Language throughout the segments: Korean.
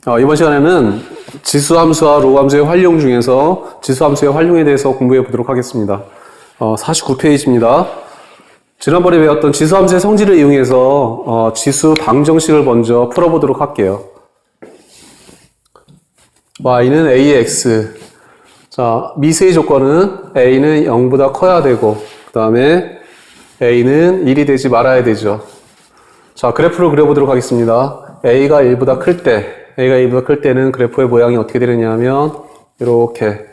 이번 시간에는 지수함수와 로함수의 활용 중에서 지수함수의 활용에 대해서 공부해 보도록 하겠습니다. 49페이지입니다. 지난번에 배웠던 지수함수의 성질을 이용해서 지수 방정식을 먼저 풀어보도록 할게요. y는 a의 x. 자, 미세의 조건은 a는 0보다 커야 되고, 그 다음에 a는 1이 되지 말아야 되죠. 자, 그래프를 그려보도록 하겠습니다. a가 1보다 클 때는 그래프의 모양이 어떻게 되느냐면 이렇게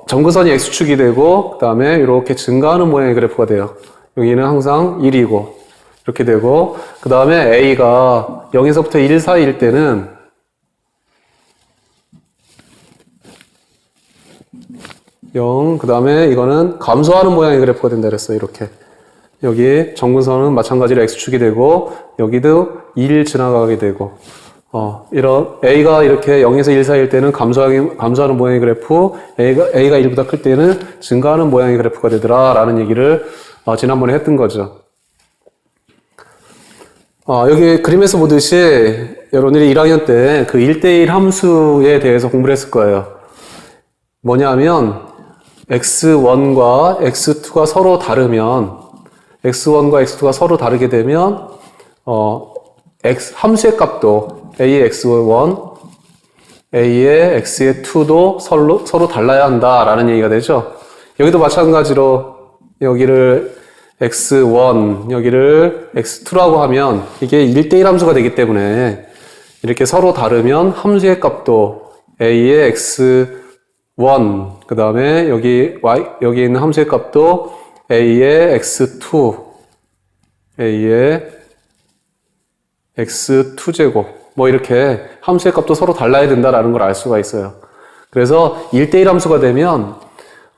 점근선이 x축이 되고, 그 다음에 이렇게 증가하는 모양의 그래프가 돼요. 여기는 항상 1이고 이렇게 되고, 그 다음에 a가 0에서부터 1 사이일 때는 그 다음에 이거는 감소하는 모양의 그래프가 된다 그랬어요. 이렇게. 여기 점근선은 마찬가지로 x축이 되고, 여기도 1 지나가게 되고, 이런 a가 이렇게 0에서 1 사이일 때는 감소하는 모양의 그래프, a가 1보다 클 때는 증가하는 모양의 그래프가 되더라 라는 얘기를 지난번에 했던 거죠. 여기 그림에서 보듯이 여러분들이 1학년 때 그 1대1 함수에 대해서 공부를 했을 거예요. 뭐냐면 x1과 x2가 서로 다르면, x1과 x2가 서로 다르게 되면 함수의 값도 a의 x1, a의 x의 2도 서로 달라야 한다라는 얘기가 되죠. 여기도 마찬가지로 여기를 x1, 여기를 x2라고 하면 이게 1대1 함수가 되기 때문에 이렇게 서로 다르면 함수의 값도 a의 x1, 그 다음에 여기 있는 함수의 값도 a의 x2, a의 x2제곱, 뭐 이렇게 함수의 값도 서로 달라야 된다라는 걸 알 수가 있어요. 그래서 1대1 함수가 되면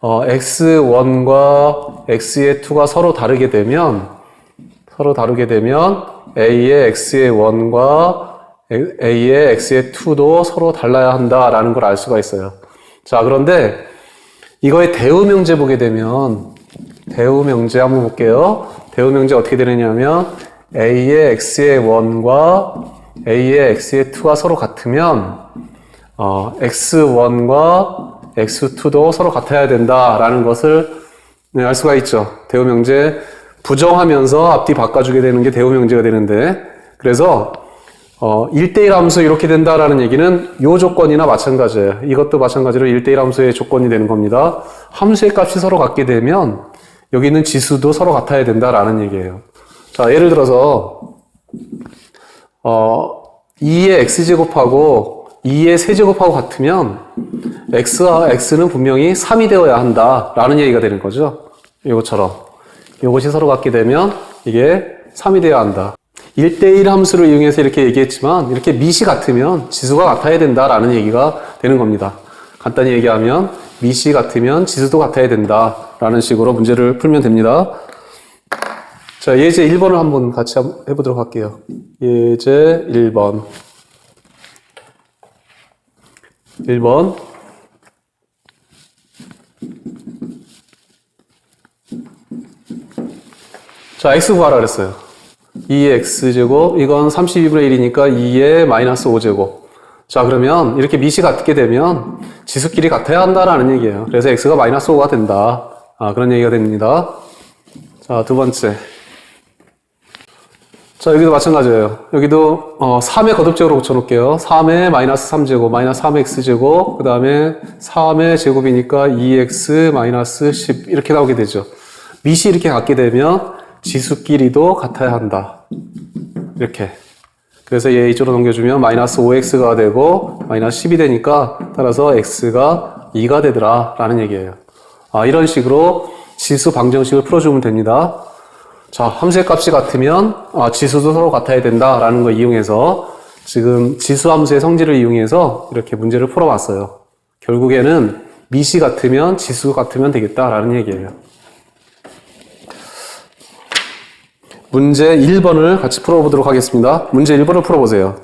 x1과 x의 2가 서로 다르게 되면 a의 x의 1과 a의 x의 2도 서로 달라야 한다라는 걸 알 수가 있어요. 자, 그런데 이거의 대우명제 보게 되면, 대우명제 한번 볼게요. 대우명제 어떻게 되느냐면 a의 x의 1과 a의 x의 2가 서로 같으면 x1과 x2도 서로 같아야 된다라는 것을 알 수가 있죠. 대우명제 부정하면서 앞뒤 바꿔주게 되는 게 대우명제가 되는데, 그래서 1대1 함수 이렇게 된다라는 얘기는 이 조건이나 마찬가지예요. 이것도 마찬가지로 1대1 함수의 조건이 되는 겁니다. 함수의 값이 서로 같게 되면 여기 있는 지수도 서로 같아야 된다라는 얘기예요. 자, 예를 들어서 2의 x제곱하고 2의 세제곱하고 같으면 x와 x는 분명히 3이 되어야 한다라는 얘기가 되는 거죠. 이것처럼. 이것이 서로 같게 되면 이게 3이 되어야 한다. 1대1 함수를 이용해서 이렇게 얘기했지만 이렇게 밑이 같으면 지수가 같아야 된다라는 얘기가 되는 겁니다. 간단히 얘기하면 밑이 같으면 지수도 같아야 된다라는 식으로 문제를 풀면 됩니다. 자, 예제 1번을 한번 같이 해보도록 할게요. 예제 1번. 자, x 구하라 그랬어요. 2의 x제곱, 이건 32분의 1이니까 2의 마이너스 5제곱. 자, 그러면 이렇게 밑이 같게 되면 지수끼리 같아야 한다라는 얘기예요. 그래서 x가 마이너스 5가 된다. 그런 얘기가 됩니다. 자, 두 번째. 자, 여기도 마찬가지예요. 여기도 3의 거듭적으로 붙여놓을게요. 3의 마이너스 3제곱, 마이너스 3x제곱, 그 다음에 3의 제곱이니까 2x 마이너스 10 이렇게 나오게 되죠. 밑이 이렇게 같게 되면 지수끼리도 같아야 한다. 이렇게. 그래서 얘 이쪽으로 넘겨주면 마이너스 5x가 되고 마이너스 10이 되니까 따라서 x가 2가 되더라 라는 얘기예요. 이런 식으로 지수 방정식을 풀어주면 됩니다. 자, 함수의 값이 같으면 지수도 서로 같아야 된다라는 걸 이용해서 지금 지수함수의 성질을 이용해서 이렇게 문제를 풀어봤어요. 결국에는 밑이 같으면 지수가 같으면 되겠다라는 얘기예요. 문제 1번을 같이 풀어보도록 하겠습니다. 문제 1번을 풀어보세요.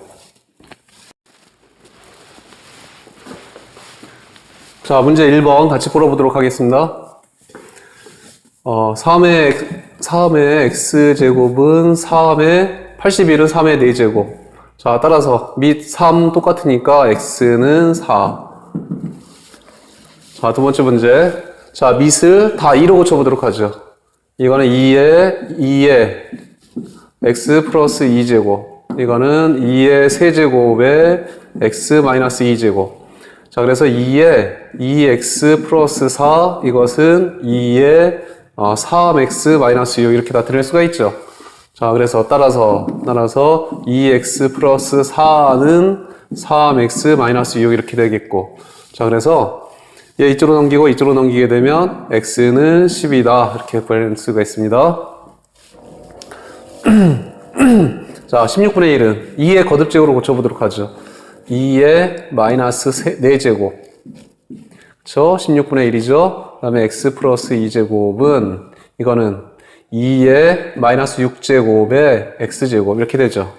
자, 문제 1번 같이 풀어보도록 하겠습니다. 3의 x제곱은 3의 81은 3의 4제곱. 자, 따라서 밑 3 똑같으니까 x는 4. 자, 두 번째 문제. 자, 밑을 다 2로 고쳐보도록 하죠. 이거는 2의 x 플러스 2제곱. 이거는 2의 세제곱에 x 마이너스 2제곱. 자, 그래서 2의 2x 플러스 4, 이것은 2의 3x 마이너스 6 이렇게 다 드릴 수가 있죠. 자, 그래서 따라서 2x 플러스 4는 3x 마이너스 6 이렇게 되겠고. 자, 그래서 얘 이쪽으로 넘기고 이쪽으로 넘기게 되면 x는 10이다 이렇게 구할 수가 있습니다. 자, 16분의 1은 2의 거듭제곱으로 고쳐보도록 하죠. 2의 마이너스 4제곱. 그쵸? 16분의 1이죠. 그 다음에 x 플러스 2제곱은 이거는 2의 마이너스 6제곱에 x제곱 이렇게 되죠.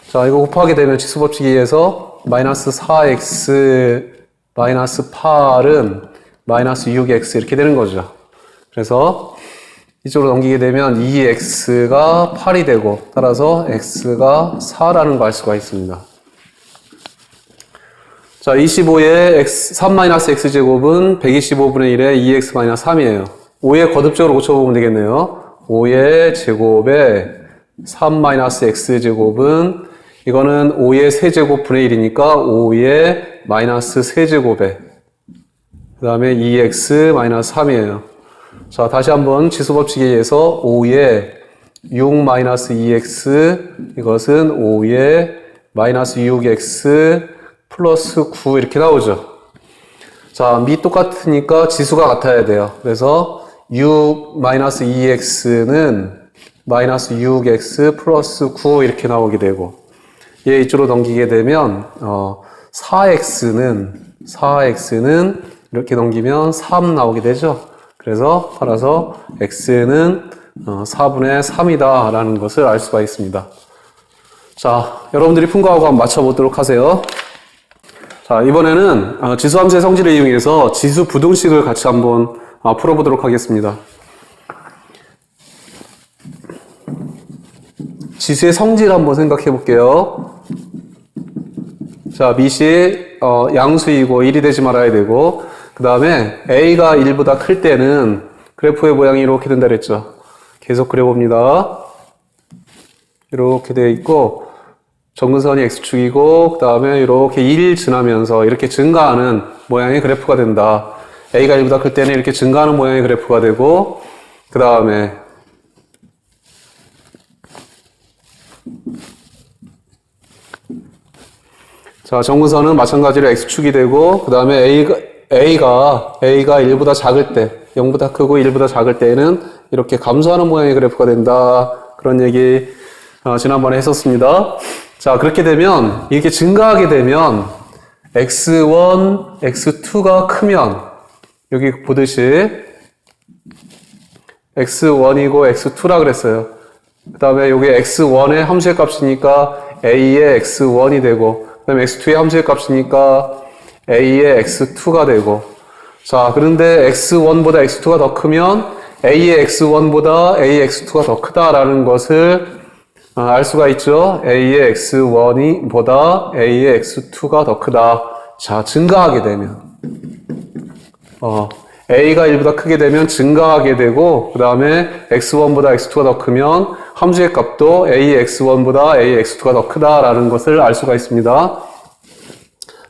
자, 이거 곱하게 되면 지수법칙에 의해서 마이너스 4x 마이너스 8은 마이너스 6x 이렇게 되는 거죠. 그래서 이쪽으로 넘기게 되면 2x가 8이 되고 따라서 x가 4라는 걸 알 수가 있습니다. 자, 25의 3-x제곱은 125분의 1의 2x-3이에요. 5의 거듭적으로 고쳐보면 되겠네요. 5의 제곱에 3-x제곱은 이거는 5의 세제곱 분의 1이니까 5의 마이너스 세제곱에 그 다음에 2x-3이에요. 자, 다시 한번 지수법칙에 의해서 5의 6-2x 이것은 5의 마이너스 6x 플러스 9 이렇게 나오죠. 자, 미 똑같으니까 지수가 같아야 돼요. 그래서 6-2x는 마이너스 6x 플러스 9 이렇게 나오게 되고 얘 이쪽으로 넘기게 되면 4x는 이렇게 넘기면 3 나오게 되죠. 그래서 따라서 x는 4분의 3이다 라는 것을 알 수가 있습니다. 자, 여러분들이 푼 거하고 한번 맞춰보도록 하세요. 자, 이번에는 지수함수의 성질을 이용해서 지수 부등식을 같이 한번 풀어보도록 하겠습니다. 지수의 성질 한번 생각해 볼게요. 자, 밑이 양수이고 1이 되지 말아야 되고 그 다음에 a가 1보다 클 때는 그래프의 모양이 이렇게 된다 그랬죠. 계속 그려봅니다. 이렇게 되어 있고 정근선이 x축이고 그 다음에 이렇게 1 지나면서 이렇게 증가하는 모양의 그래프가 된다. a가 1보다 클 때는 이렇게 증가하는 모양의 그래프가 되고 그 다음에 자, 정근선은 마찬가지로 x축이 되고 그 다음에 a가 1보다 작을 때 0보다 크고 1보다 작을 때는 이렇게 감소하는 모양의 그래프가 된다. 그런 얘기 지난번에 했었습니다. 자, 그렇게 되면 이렇게 증가하게 되면 x1, x2가 크면 여기 보듯이 x1이고 x2라 그랬어요. 그 다음에 여기 x1의 함수의 값이니까 a의 x1이 되고 그 다음에 x2의 함수의 값이니까 a의 x2가 되고 자, 그런데 x1보다 x2가 더 크면 a의 x1보다 a의 x2가 더 크다라는 것을 알 수가 있죠. a의 x1보다 a의 x2가 더 크다. 자, 증가하게 되면 a가 1보다 크게 되면 증가하게 되고 그 다음에 x1보다 x2가 더 크면 함수의 값도 a의 x1보다 a의 x2가 더 크다라는 것을 알 수가 있습니다.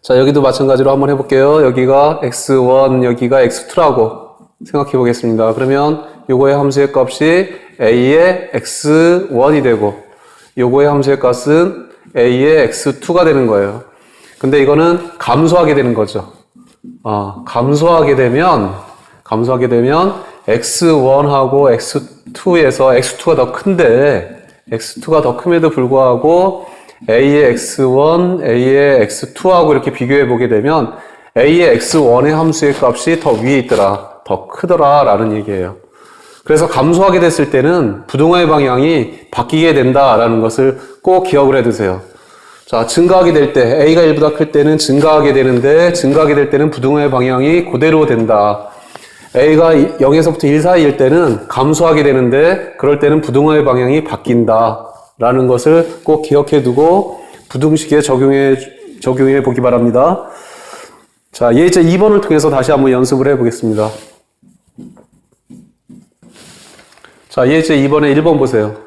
자, 여기도 마찬가지로 한번 해볼게요. 여기가 x1, 여기가 x2라고 생각해 보겠습니다. 그러면 요거의 함수의 값이 a의 x1이 되고 요거의 함수의 값은 a의 x2가 되는 거예요. 근데 이거는 감소하게 되는 거죠. 감소하게 되면 x1하고 x2에서 x2가 더 큰데 x2가 더 큼에도 불구하고 a의 x1, a의 x2하고 이렇게 비교해 보게 되면 a의 x1의 함수의 값이 더 위에 있더라, 더 크더라 라는 얘기예요. 그래서 감소하게 됐을 때는 부등호의 방향이 바뀌게 된다라는 것을 꼭 기억을 해두세요. 자, 증가하게 될 때 a가 1보다 클 때는 증가하게 되는데 증가하게 될 때는 부등호의 방향이 그대로 된다. a가 0에서부터 1 사이일 때는 감소하게 되는데 그럴 때는 부등호의 방향이 바뀐다. 라는 것을 꼭 기억해 두고 부등식에 적용해 보기 바랍니다. 자, 예제 2번을 통해서 다시 한번 연습을 해 보겠습니다. 자, 예제 2번에 1번 보세요.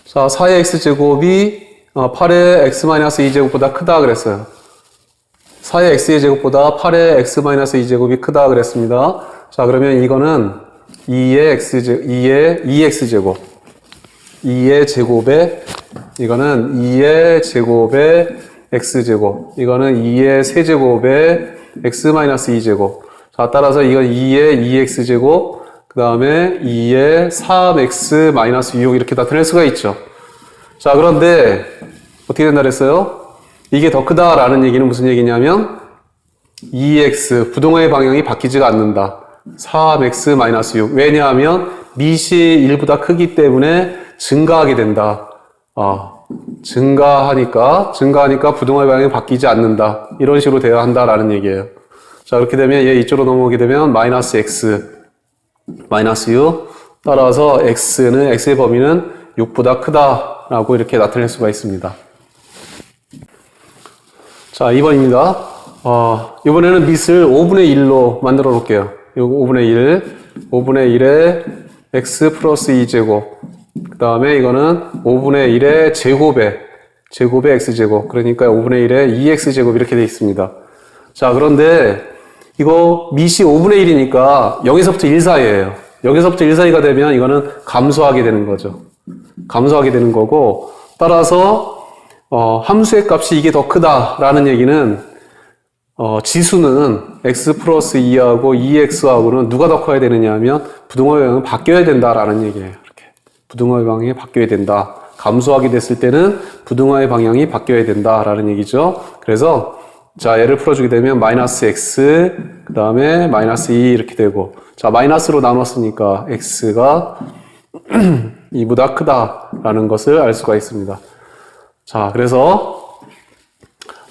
자, 4의 x제곱이 8의 x-2제곱보다 크다 그랬어요. 4의 x의 제곱보다 8의 x-2제곱이 크다 그랬습니다. 자, 그러면 이거는 2의 제곱에 이거는 2의 제곱의 x제곱, 이거는 2의 세제곱의 x-2제곱. 자, 따라서 이건 2의 2x제곱, 그 다음에 2의 3x-6 이렇게 나타낼 수가 있죠. 자, 그런데 어떻게 된다 그랬어요? 이게 더 크다라는 얘기는 무슨 얘기냐면 2x, 부동의 방향이 바뀌지가 않는다. 3x-6. 왜냐하면 밑이 1보다 크기 때문에 증가하게 된다. 증가하니까 부동의 방향이 바뀌지 않는다. 이런 식으로 되어야 한다라는 얘기예요. 자, 그렇게 되면 얘 이쪽으로 넘어오게 되면 마이너스 x, 마이너스 6. 따라서 x의 범위는 6보다 크다라고 이렇게 나타낼 수가 있습니다. 자, 2번입니다. 이번에는 밑을 5분의 1로 만들어 놓을게요. 이거 5분의 1에 x 플러스 2제곱. 그 다음에 이거는 5분의 1의 제곱의 x제곱. 그러니까 5분의 1의 2x제곱 이렇게 되어 있습니다. 자, 그런데 이거 밑이 5분의 1이니까 0에서부터 1 사이예요. 0에서부터 1 사이가 되면 이거는 감소하게 되는 거죠. 감소하게 되는 거고, 따라서 함수의 값이 이게 더 크다라는 얘기는 지수는 x 플러스 2하고 2x하고는 누가 더 커야 되느냐 하면 부등호의 방향은 바뀌어야 된다라는 얘기예요. 이렇게 부등호의 방향이 바뀌어야 된다. 감소하게 됐을 때는 부등호의 방향이 바뀌어야 된다라는 얘기죠. 그래서 자, 얘를 풀어주게 되면 마이너스 x, 그 다음에 마이너스 2 이렇게 되고, 자, 마이너스로 나눴으니까 x가 2보다 크다라는 것을 알 수가 있습니다. 자, 그래서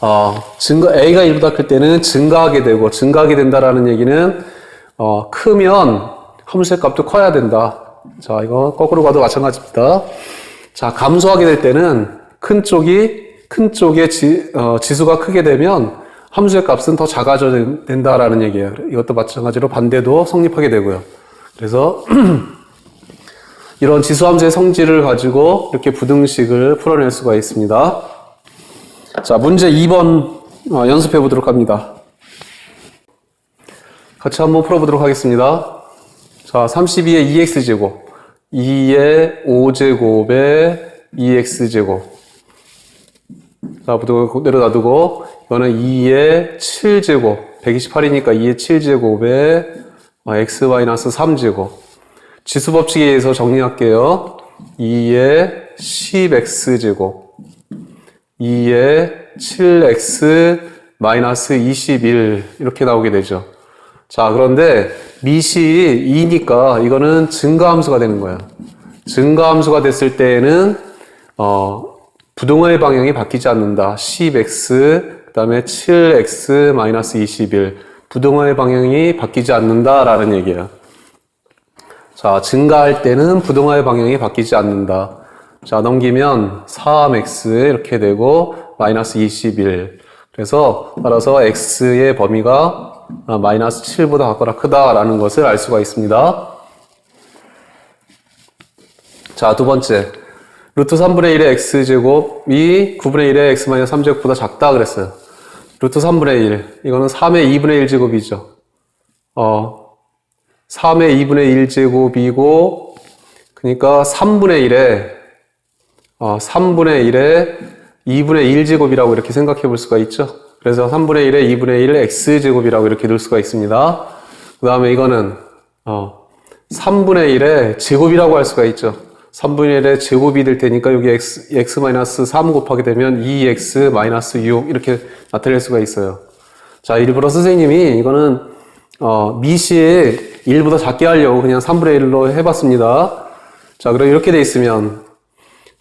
A가 1보다 클 때는 증가하게 된다라는 얘기는 크면 함수의 값도 커야 된다. 자, 이거 거꾸로 가도 마찬가지입니다. 자, 감소하게 될 때는 큰 쪽의 지수가 크게 되면 함수의 값은 더 작아져야 된다라는 얘기예요. 이것도 마찬가지로 반대도 성립하게 되고요. 그래서 이런 지수 함수의 성질을 가지고 이렇게 부등식을 풀어낼 수가 있습니다. 자, 문제 2번 연습해 보도록 합니다. 같이 한번 풀어보도록 하겠습니다. 자, 32의 2x제곱, 2의 5제곱의 2x제곱. 자, 부등을 그대로 놔두고, 이거는 2의 7제곱, 128이니까 2의 7제곱에 x-3제곱. 지수 법칙에 의해서 정리할게요. 2의 10x제곱, 2의 7x-21 이렇게 나오게 되죠. 자, 그런데 밑이 2니까 이거는 증가함수가 되는 거예요. 증가함수가 됐을 때에는 부등호의 방향이 바뀌지 않는다. 10x, 그 다음에 7x-21. 부등호의 방향이 바뀌지 않는다라는 얘기예요. 자, 증가할 때는 부등호의 방향이 바뀌지 않는다. 자, 넘기면 3x 이렇게 되고 마이너스 21. 그래서 따라서 x의 범위가 마이너스 7보다 같거나 크다라는 것을 알 수가 있습니다. 자, 두 번째. 루트 3분의 1의 x제곱이 9분의 1의 x-3제곱보다 작다 그랬어요. 루트 3분의 1. 이거는 3의 2분의 1제곱이죠. 3의 2분의 1제곱이고, 그러니까 3분의 1에 2분의 1제곱이라고 이렇게 생각해 볼 수가 있죠. 그래서 3분의 1에 2분의 1 x제곱이라고 이렇게 넣을 수가 있습니다. 그 다음에 이거는 3분의 1의 제곱이라고 할 수가 있죠. 3분의 1의 제곱이 될 테니까 여기 x-3 곱하게 되면 2x-6 이렇게 나타낼 수가 있어요. 자, 일부러 선생님이 이거는 밑이 1보다 작게 하려고 그냥 3분의 1로 해봤습니다. 자, 그럼 이렇게 돼 있으면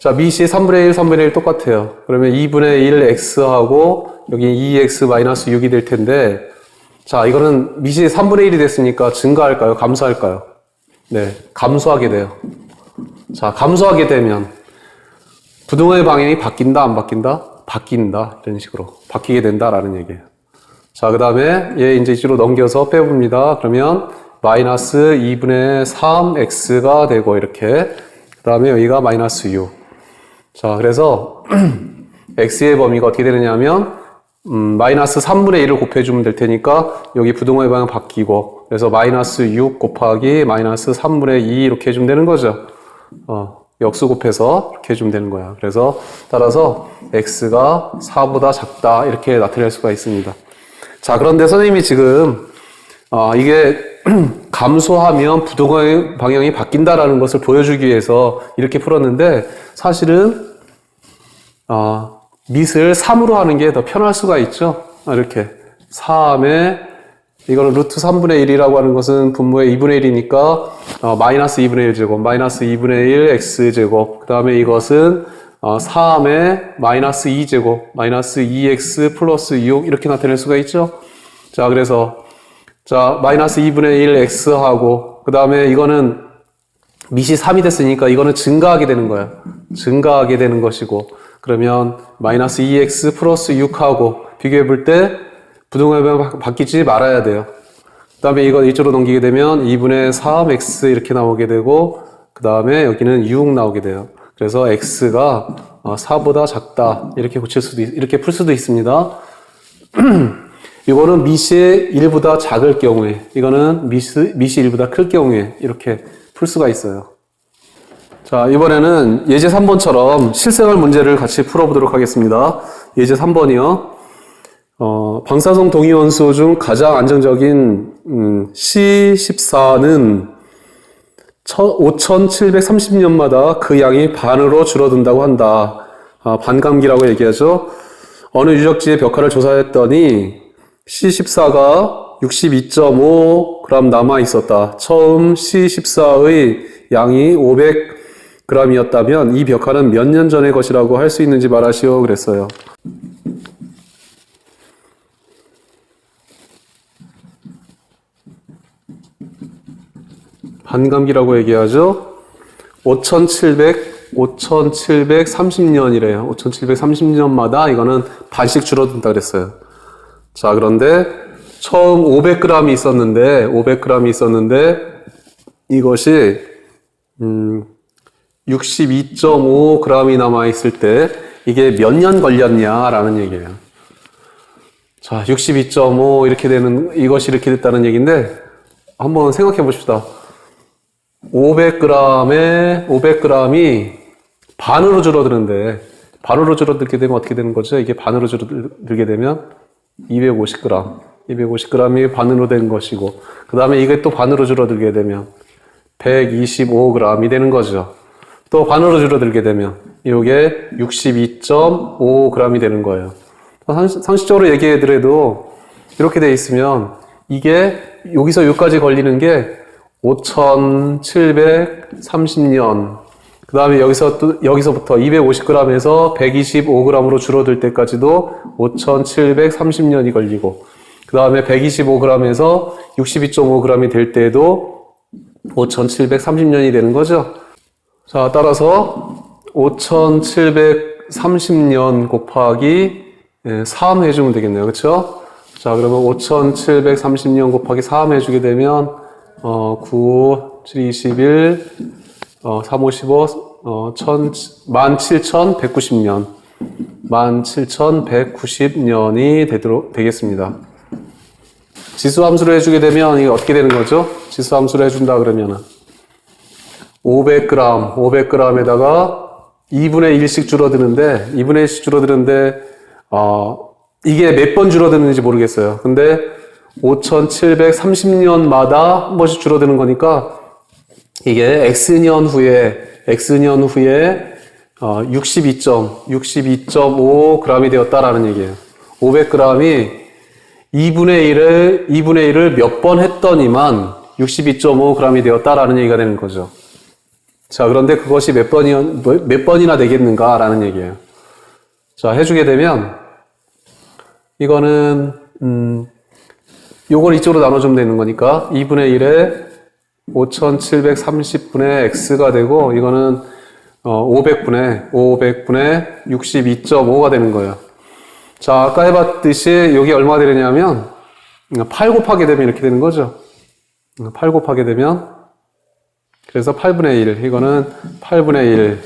자, 밑이 3분의 1, 3분의 1 똑같아요. 그러면 2분의 1 x하고 여기 2x-6이 될 텐데, 자, 이거는 밑이 3분의 1이 됐으니까 증가할까요? 감소할까요? 네, 감소하게 돼요. 자, 감소하게 되면 부등호의 방향이 바뀐다, 안 바뀐다? 바뀐다. 이런 식으로. 바뀌게 된다라는 얘기예요. 자, 그 다음에 얘 이제 이쪽으로 넘겨서 빼봅니다. 그러면 마이너스 2분의 3x가 되고, 이렇게. 그 다음에 여기가 마이너스 6. 자, 그래서 x의 범위가 어떻게 되느냐 하면, 마이너스 3분의 1을 곱해주면 될 테니까, 여기 부등호의 방향 바뀌고, 그래서 마이너스 6 곱하기 마이너스 3분의 2 이렇게 해주면 되는 거죠. 역수 곱해서 이렇게 해주면 되는 거야. 그래서 따라서 x가 4보다 작다 이렇게 나타낼 수가 있습니다. 자, 그런데 선생님이 지금 이게 감소하면 부등호의 방향이 바뀐다라는 것을 보여주기 위해서 이렇게 풀었는데 사실은 밑을 3으로 하는 게 더 편할 수가 있죠. 이렇게 3에 이거는 루트 3분의 1이라고 하는 것은 분모의 2분의 1이니까 마이너스 2분의 1제곱, 마이너스 2분의 1 x제곱, 그 다음에 이것은 3의 마이너스 2제곱, 마이너스 2x 플러스 6 이렇게 나타낼 수가 있죠. 자, 그래서 자 마이너스 2분의 1 x하고 그 다음에 이거는 밑이 3이 됐으니까 이거는 증가하게 되는 거야. 증가하게 되는 것이고 그러면 마이너스 2x 플러스 6하고 비교해 볼 때 부등호의 방향 바뀌지 말아야 돼요. 그 다음에 이거 이쪽으로 넘기게 되면 2분의 3x 이렇게 나오게 되고 그 다음에 여기는 6 나오게 돼요. 그래서 x가 4보다 작다 이렇게 이렇게 풀 수도 있습니다. 이거는 밑이 1보다 작을 경우에 이거는 밑이 1보다 클 경우에 이렇게 풀 수가 있어요. 자, 이번에는 예제 3번처럼 실생활 문제를 같이 풀어보도록 하겠습니다. 예제 3번이요. 방사성 동위원소 중 가장 안정적인 C14는 5730년마다 그 양이 반으로 줄어든다고 한다. 반감기라고 얘기하죠. 어느 유적지의 벽화를 조사했더니 C14가 62.5g 남아 있었다. 처음 C14의 양이 500g이었다면 이 벽화는 몇 년 전의 것이라고 할 수 있는지 말하시오. 그랬어요. 반감기라고 얘기하죠. 5730년이래요. 5730년마다 이거는 반씩 줄어든다 그랬어요. 자, 그런데 처음 500g이 있었는데 이것이 62.5g이 남아 있을 때 이게 몇 년 걸렸냐라는 얘기예요. 자, 62.5 이렇게 되는 이것이 이렇게 됐다는 얘기인데 한번 생각해 보십시다. 500g이 반으로 줄어들게 되면 어떻게 되는 거죠? 이게 반으로 줄어들게 되면 250g이 반으로 된 것이고, 그 다음에 이게 또 반으로 줄어들게 되면 125g이 되는 거죠. 또 반으로 줄어들게 되면 이게 62.5g이 되는 거예요. 상식적으로 얘기해드려도 이렇게 돼 있으면 이게 여기서 여기까지 걸리는 게 5730년, 그 다음에 여기서부터 250g에서 125g으로 줄어들 때까지도 5730년이 걸리고, 그 다음에 125g에서 62.5g이 될 때에도 5730년이 되는 거죠. 자, 따라서 5730년 곱하기 3 해주면 되겠네요. 그쵸? 자, 그러면 5730년 곱하기 3 해주게 되면 9, 7, 21, 3, 55, 17,190년. 17,190년이 되겠습니다. 지수함수로 해주게 되면 이게 어떻게 되는 거죠? 지수함수로 해준다 그러면은 500g에다가 2분의 1씩 줄어드는데, 이게 몇 번 줄어드는지 모르겠어요. 근데 5730년마다 한 번씩 줄어드는 거니까 이게 X년 후에 62.5g이 되었다라는 얘기예요. 500g이 2분의 1을 몇 번 했더니만 62.5g이 되었다라는 얘기가 되는 거죠. 자, 그런데 그것이 몇 번이나 되겠는가라는 얘기예요. 자, 해주게 되면 이거는 요걸 이쪽으로 나눠주면 되는 거니까 2분의 1에 5730분의 x가 되고, 이거는 500분의 62.5가 되는 거예요. 자, 아까 해봤듯이 여기 얼마가 되느냐면 8 곱하게 되면 이렇게 되는 거죠. 8 곱하게 되면 그래서 8분의 1 이거는 8분의 1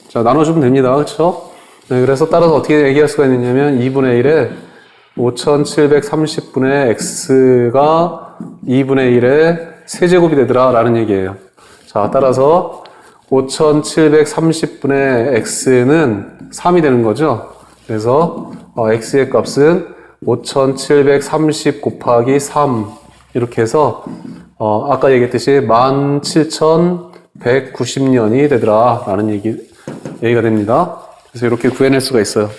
자, 나눠주면 됩니다. 그렇죠? 네, 그래서 따라서 어떻게 얘기할 수가 있느냐면 2분의 1에 5730분의 x가 2분의 1의 세제곱이 되더라 라는 얘기예요. 자, 따라서 5730분의 x는 3이 되는 거죠. 그래서 x의 값은 5730 곱하기 3 이렇게 해서 아까 얘기했듯이 17190년이 되더라 라는 얘기가 됩니다. 그래서 이렇게 구해낼 수가 있어요.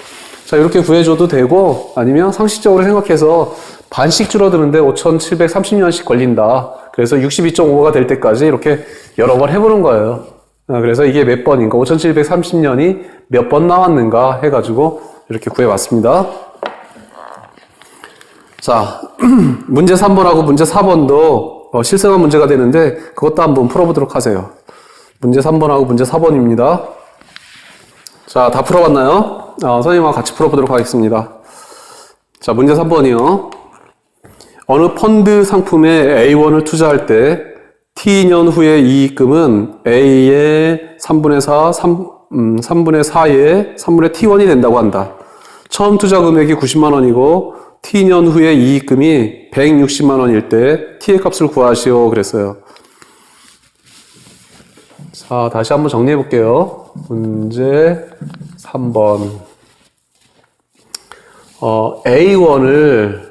자, 이렇게 구해줘도 되고 아니면 상식적으로 생각해서 반씩 줄어드는데 5730년씩 걸린다. 그래서 62.5가 될 때까지 이렇게 여러 번 해보는 거예요. 그래서 이게 몇 번인가 5730년이 몇 번 나왔는가 해가지고 이렇게 구해봤습니다. 자, 문제 3번하고 문제 4번도 실생활 문제가 되는데 그것도 한번 풀어보도록 하세요. 문제 3번하고 문제 4번입니다. 자, 다 풀어봤나요? 선생님과 같이 풀어보도록 하겠습니다. 자, 문제 3번이요. 어느 펀드 상품에 A1을 투자할 때 T년 후의 이익금은 A의 3분의 4, 3분의 4의 3분의 T1이 된다고 한다. 처음 투자 금액이 90만 원이고 T년 후의 이익금이 160만 원일 때 T의 값을 구하시오 그랬어요. 자, 다시 한번 정리해 볼게요. 문제 3번. A1을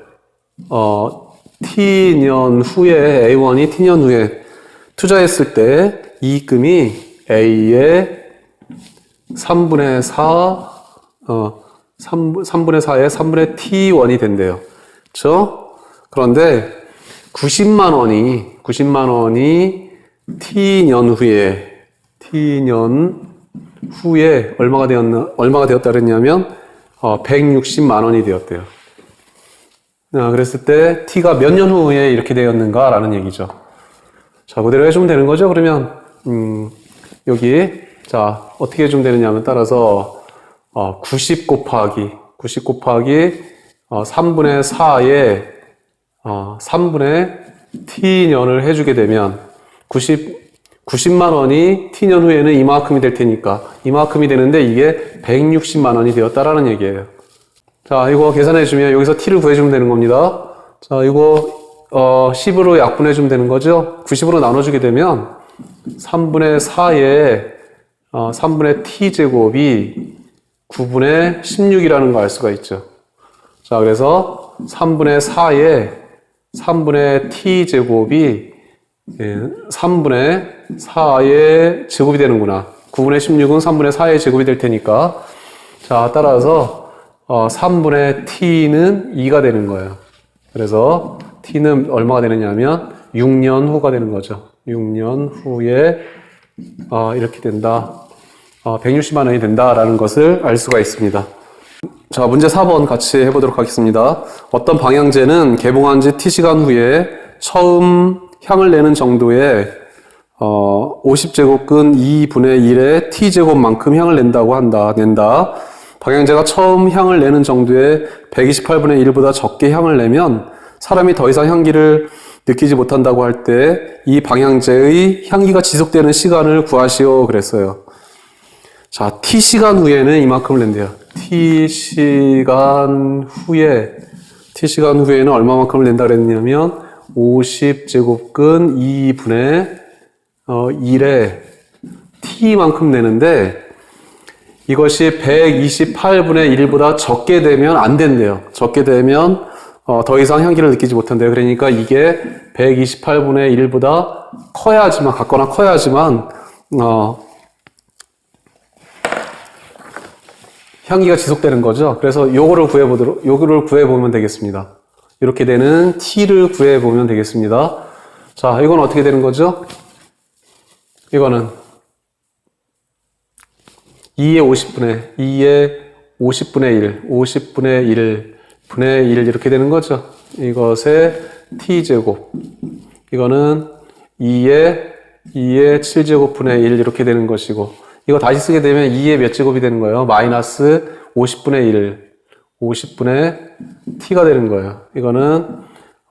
T년 후에 A1이 T년 후에 투자했을 때 이익금이 A의 3분의 4 3분의 4에 3분의 T1이 된대요. 그렇죠? 그런데 90만 원이 T년 후에 얼마가 되었다 그랬냐면 160만 원이 되었대요. 그랬을 때 T가 몇 년 후에 이렇게 되었는가라는 얘기죠. 자, 그대로 해주면 되는 거죠. 그러면 여기 자 어떻게 해주면 되느냐면 따라서 90 곱하기 3분의 4에 3분의 T년을 해주게 되면 90만 원이 T년 후에는 이만큼이 될 테니까 이만큼이 되는데 이게 160만 원이 되었다라는 얘기예요. 자, 이거 계산해주면 여기서 T를 구해주면 되는 겁니다. 자, 이거 10으로 약분해주면 되는 거죠. 90으로 나눠주게 되면 3분의 4에 3분의 T제곱이 9분의 16이라는 거 알 수가 있죠. 자, 그래서 3분의 4에 3분의 T제곱이 3분의 4의 제곱이 되는구나. 9분의 16은 3분의 4의 제곱이 될 테니까. 자, 따라서 3분의 T는 2가 되는 거예요. 그래서 T는 얼마가 되느냐 하면 6년 후가 되는 거죠. 6년 후에 이렇게 된다. 160만 원이 된다라는 것을 알 수가 있습니다. 자, 문제 4번 같이 해보도록 하겠습니다. 어떤 방향제는 개봉한 지 T시간 후에 처음 향을 내는 정도의 50제곱근 2분의 1의 T제곱만큼 향을 낸다. 방향제가 처음 향을 내는 정도의 128분의 1보다 적게 향을 내면 사람이 더 이상 향기를 느끼지 못한다고 할 때 이 방향제의 향기가 지속되는 시간을 구하시오 그랬어요. 자, T시간 후에는 이만큼을 낸대요. T시간 후에는 얼마만큼을 낸다 그랬냐면 50제곱근 2분의 1에 T만큼 내는데 이것이 128분의 1보다 적게 되면 안 된대요. 적게 되면 더 이상 향기를 느끼지 못한대요. 그러니까 이게 128분의 1보다 같거나 향기가 지속되는 거죠. 그래서 요거를 구해보면 되겠습니다. 이렇게 되는 T를 구해보면 되겠습니다. 자, 이건 어떻게 되는 거죠? 이거는 2의 50분의 1 이렇게 되는 거죠. 이것의 T제곱. 이거는 2의 2의 7제곱분의 1 이렇게 되는 것이고, 이거 다시 쓰게 되면 2의 몇 제곱이 되는 거예요? 마이너스 50분의 1, 50분의 t가 되는 거예요. 이거는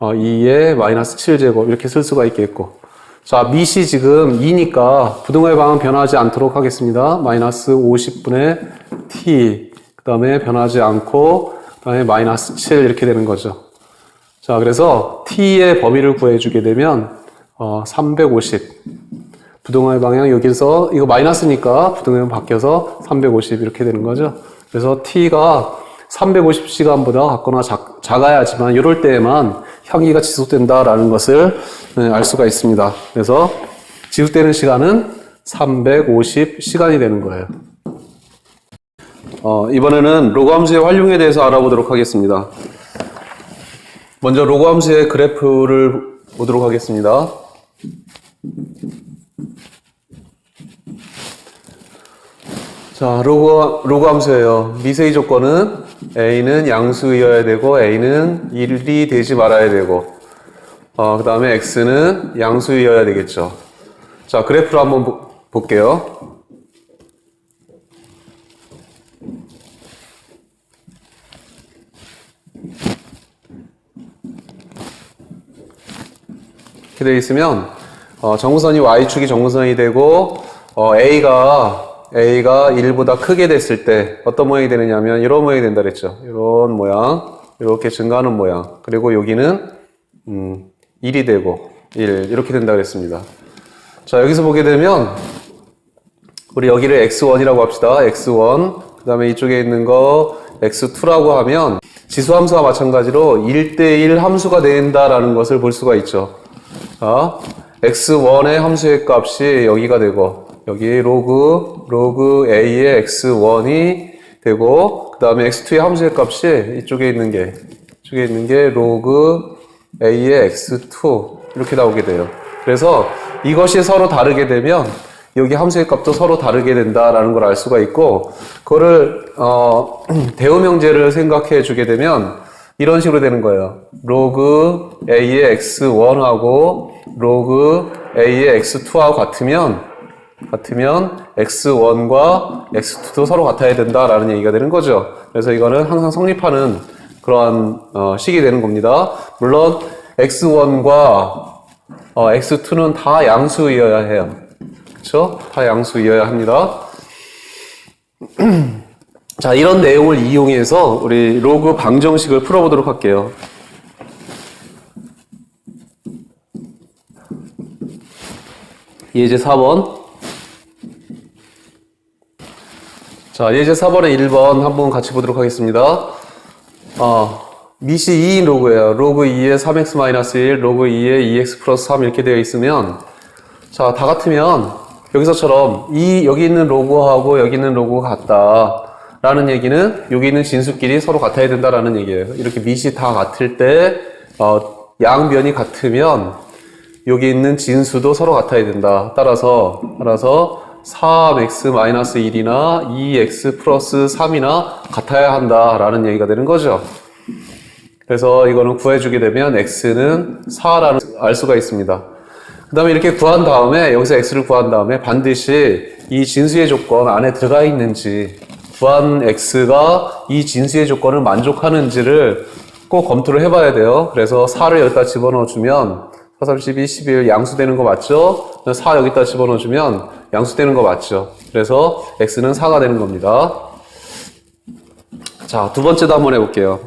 2의 마이너스 7제곱 이렇게 쓸 수가 있겠고, 자, 밑이 지금 2니까 부등호의 방은 변하지 않도록 하겠습니다. 마이너스 50분의 t, 그 다음에 변하지 않고, 그 다음에 마이너스 7 이렇게 되는 거죠. 자, 그래서 t의 범위를 구해주게 되면 350. 부등호의 방향 여기서 이거 마이너스니까 부등호는 바뀌어서 350 이렇게 되는 거죠. 그래서 t가 350시간보다 같거나 작아야지만 이럴 때에만 향기가 지속된다라는 것을 알 수가 있습니다. 그래서 지속되는 시간은 350시간이 되는 거예요. 이번에는 로그 함수의 활용에 대해서 알아보도록 하겠습니다. 먼저 로그 함수의 그래프를 보도록 하겠습니다. 자, 로그 함수예요. 미세의 조건은 a는 양수이어야 되고 a는 1이 되지 말아야 되고, 그 다음에 x는 양수이어야 되겠죠. 자, 그래프를 한번 볼게요. 이렇게 되어 있으면 정근선이 y축이 정근선이 되고 a가 1보다 크게 됐을 때 어떤 모양이 되느냐면 이런 모양이 된다 그랬죠. 이런 모양, 이렇게 증가하는 모양. 그리고 여기는 1이 되고 1 이렇게 된다 그랬습니다. 자, 여기서 보게 되면 우리 여기를 x1이라고 합시다. x1, 그 다음에 이쪽에 있는 거 x2라고 하면 지수함수와 마찬가지로 1대1 함수가 된다라는 것을 볼 수가 있죠. 자, x1의 함수의 값이 여기가 되고, 여기 로그 a의 x1이 되고, 그 다음에 x2의 함수의 값이 이쪽에 있는 게 로그 a의 x2 이렇게 나오게 돼요. 그래서 이것이 서로 다르게 되면 여기 함수의 값도 서로 다르게 된다라는 걸 알 수가 있고, 그거를 대우명제를 생각해 주게 되면 이런 식으로 되는 거예요. 로그 a의 x1하고 로그 a의 x2하고 같으면 x1과 x2도 서로 같아야 된다라는 얘기가 되는 거죠. 그래서 이거는 항상 성립하는 그러한 식이 되는 겁니다. 물론 x1과 x2는 다 양수이어야 해요. 그렇죠? 다 양수이어야 합니다. 자, 이런 내용을 이용해서 우리 로그 방정식을 풀어보도록 할게요. 예제 4번. 자, 예제 4번에 1번 한번 같이 보도록 하겠습니다. 밑이 2인 로그예요. 로그 2의 3x-1, 로그 2의 2x 플러스 3 이렇게 되어 있으면, 자, 다 같으면 여기서처럼 여기 있는 로그하고 여기 있는 로그가 같다 라는 얘기는 여기 있는 진수끼리 서로 같아야 된다라는 얘기예요. 이렇게 밑이 다 같을 때 양변이 같으면 여기 있는 진수도 서로 같아야 된다. 따라서 3x-1이나 2x 플러스 3이나 같아야 한다라는 얘기가 되는 거죠. 그래서 이거는 구해주게 되면 x는 4라는 알 수가 있습니다. 그 다음에 이렇게 구한 다음에 여기서 x를 구한 다음에 반드시 이 진수의 조건 안에 들어가 있는지, 구한 x가 이 진수의 조건을 만족하는지를 꼭 검토를 해봐야 돼요. 그래서 4를 여기다 집어넣어주면 4, 3, 12, 11 양수되는 거 맞죠? 4 여기다 집어넣어주면 양수되는 거 맞죠? 그래서 x는 4가 되는 겁니다. 자, 두 번째도 한번 해볼게요.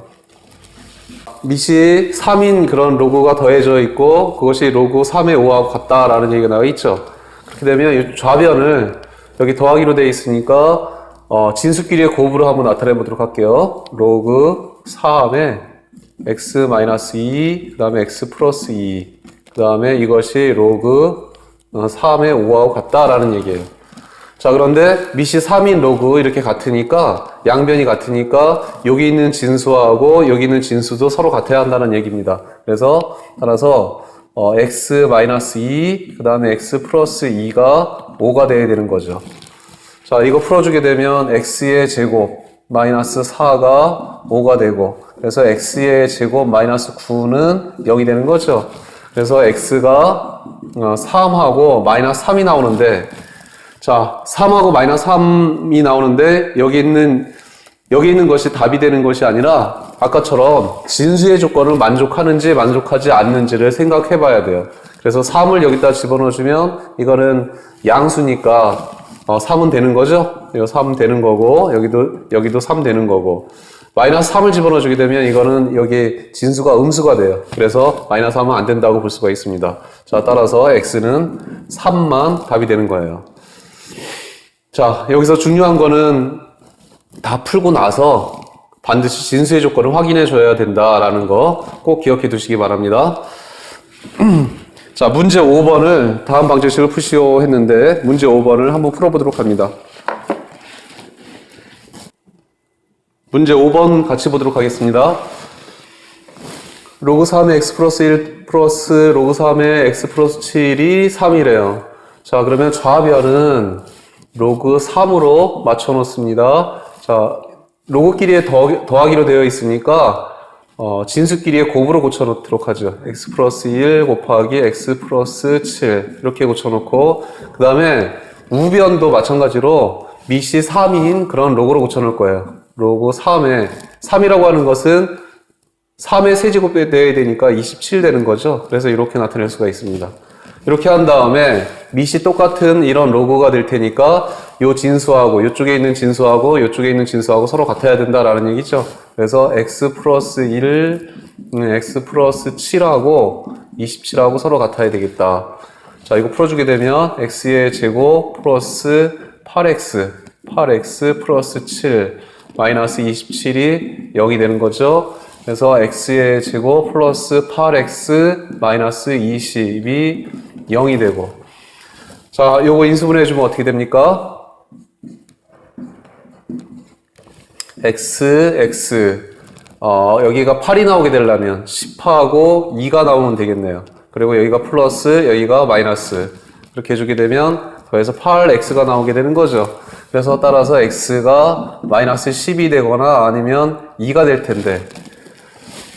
밑이 3인 그런 로그가 더해져 있고 그것이 로그 3의 5하고 같다라는 얘기가 나와 있죠. 그렇게 되면 이 좌변을 여기 더하기로 되어 있으니까 진수끼리의 곱으로 한번 나타내 보도록 할게요. 로그 3에 x-2, 그 다음에 x 플러스 2, 그 다음에 이것이 로그 3의 5하고 같다라는 얘기예요. 자, 그런데 밑이 3인 로그 이렇게 같으니까, 양변이 같으니까 여기 있는 진수하고 여기 있는 진수도 서로 같아야 한다는 얘기입니다. 그래서 따라서 x-2, 그 다음에 x 플러스 2가 5가 돼야 되는 거죠. 자, 이거 풀어주게 되면 x의 제곱 마이너스 4가 5가 되고, 그래서 x의 제곱 마이너스 9는 0이 되는 거죠. 그래서 x가 3하고 마이너스 3이 나오는데, 자, 3하고 마이너스 3이 나오는데, 여기 있는 것이 답이 되는 것이 아니라, 아까처럼 진수의 조건을 만족하는지 만족하지 않는지를 생각해 봐야 돼요. 그래서 3을 여기다 집어넣어주면, 이거는 양수니까, 3은 되는 거죠? 이거 3 되는 거고, 여기도 3 되는 거고. 마이너스 3을 집어넣어주게 되면 이거는 여기 진수가 음수가 돼요. 그래서 마이너스 3은 안 된다고 볼 수가 있습니다. 자, 따라서 x는 3만 답이 되는 거예요. 자, 여기서 중요한 거는 다 풀고 나서 반드시 진수의 조건을 확인해 줘야 된다라는 거 꼭 기억해 두시기 바랍니다. 자, 문제 5번을 다음 방정식을 푸시오 했는데 문제 5번을 한번 풀어보도록 합니다. 문제 5번 같이 보도록 하겠습니다. 로그 3의 x 플러스 1 플러스 로그 3의 x 플러스 7이 3이래요. 자, 그러면 좌변은 로그 3으로 맞춰 놓습니다. 자, 로그끼리의 더하기로 되어 있으니까 진수끼리의 곱으로 고쳐 놓도록 하죠. x 플러스 1 곱하기 x 플러스 7 이렇게 고쳐 놓고, 그 다음에 우변도 마찬가지로 밑이 3인 그런 로그로 고쳐 놓을 거예요. 로그 3에 3이라고 하는 것은 3의 세제곱에 되어야 되니까 27 되는 거죠. 그래서 이렇게 나타낼 수가 있습니다. 이렇게 한 다음에 밑이 똑같은 이런 로그가 될 테니까 요 진수하고 이쪽에 있는 진수하고 이쪽에 있는 진수하고 서로 같아야 된다라는 얘기죠. 그래서 x 플러스 1, x 플러스 7하고 27하고 서로 같아야 되겠다. 자, 이거 풀어주게 되면 x의 제곱 플러스 8x 플러스 7 마이너스 27이 0이 되는 거죠. 그래서 x의 제곱 플러스 8x 마이너스 20이 0이 되고, 자, 요거 인수분해 주면 어떻게 됩니까? x 여기가 8이 나오게 되려면 10하고 2가 나오면 되겠네요. 그리고 여기가 플러스 여기가 마이너스 이렇게 해주게 되면 더해서 8x가 나오게 되는 거죠. 그래서 따라서 x가 마이너스 10이 되거나 아니면 2가 될 텐데,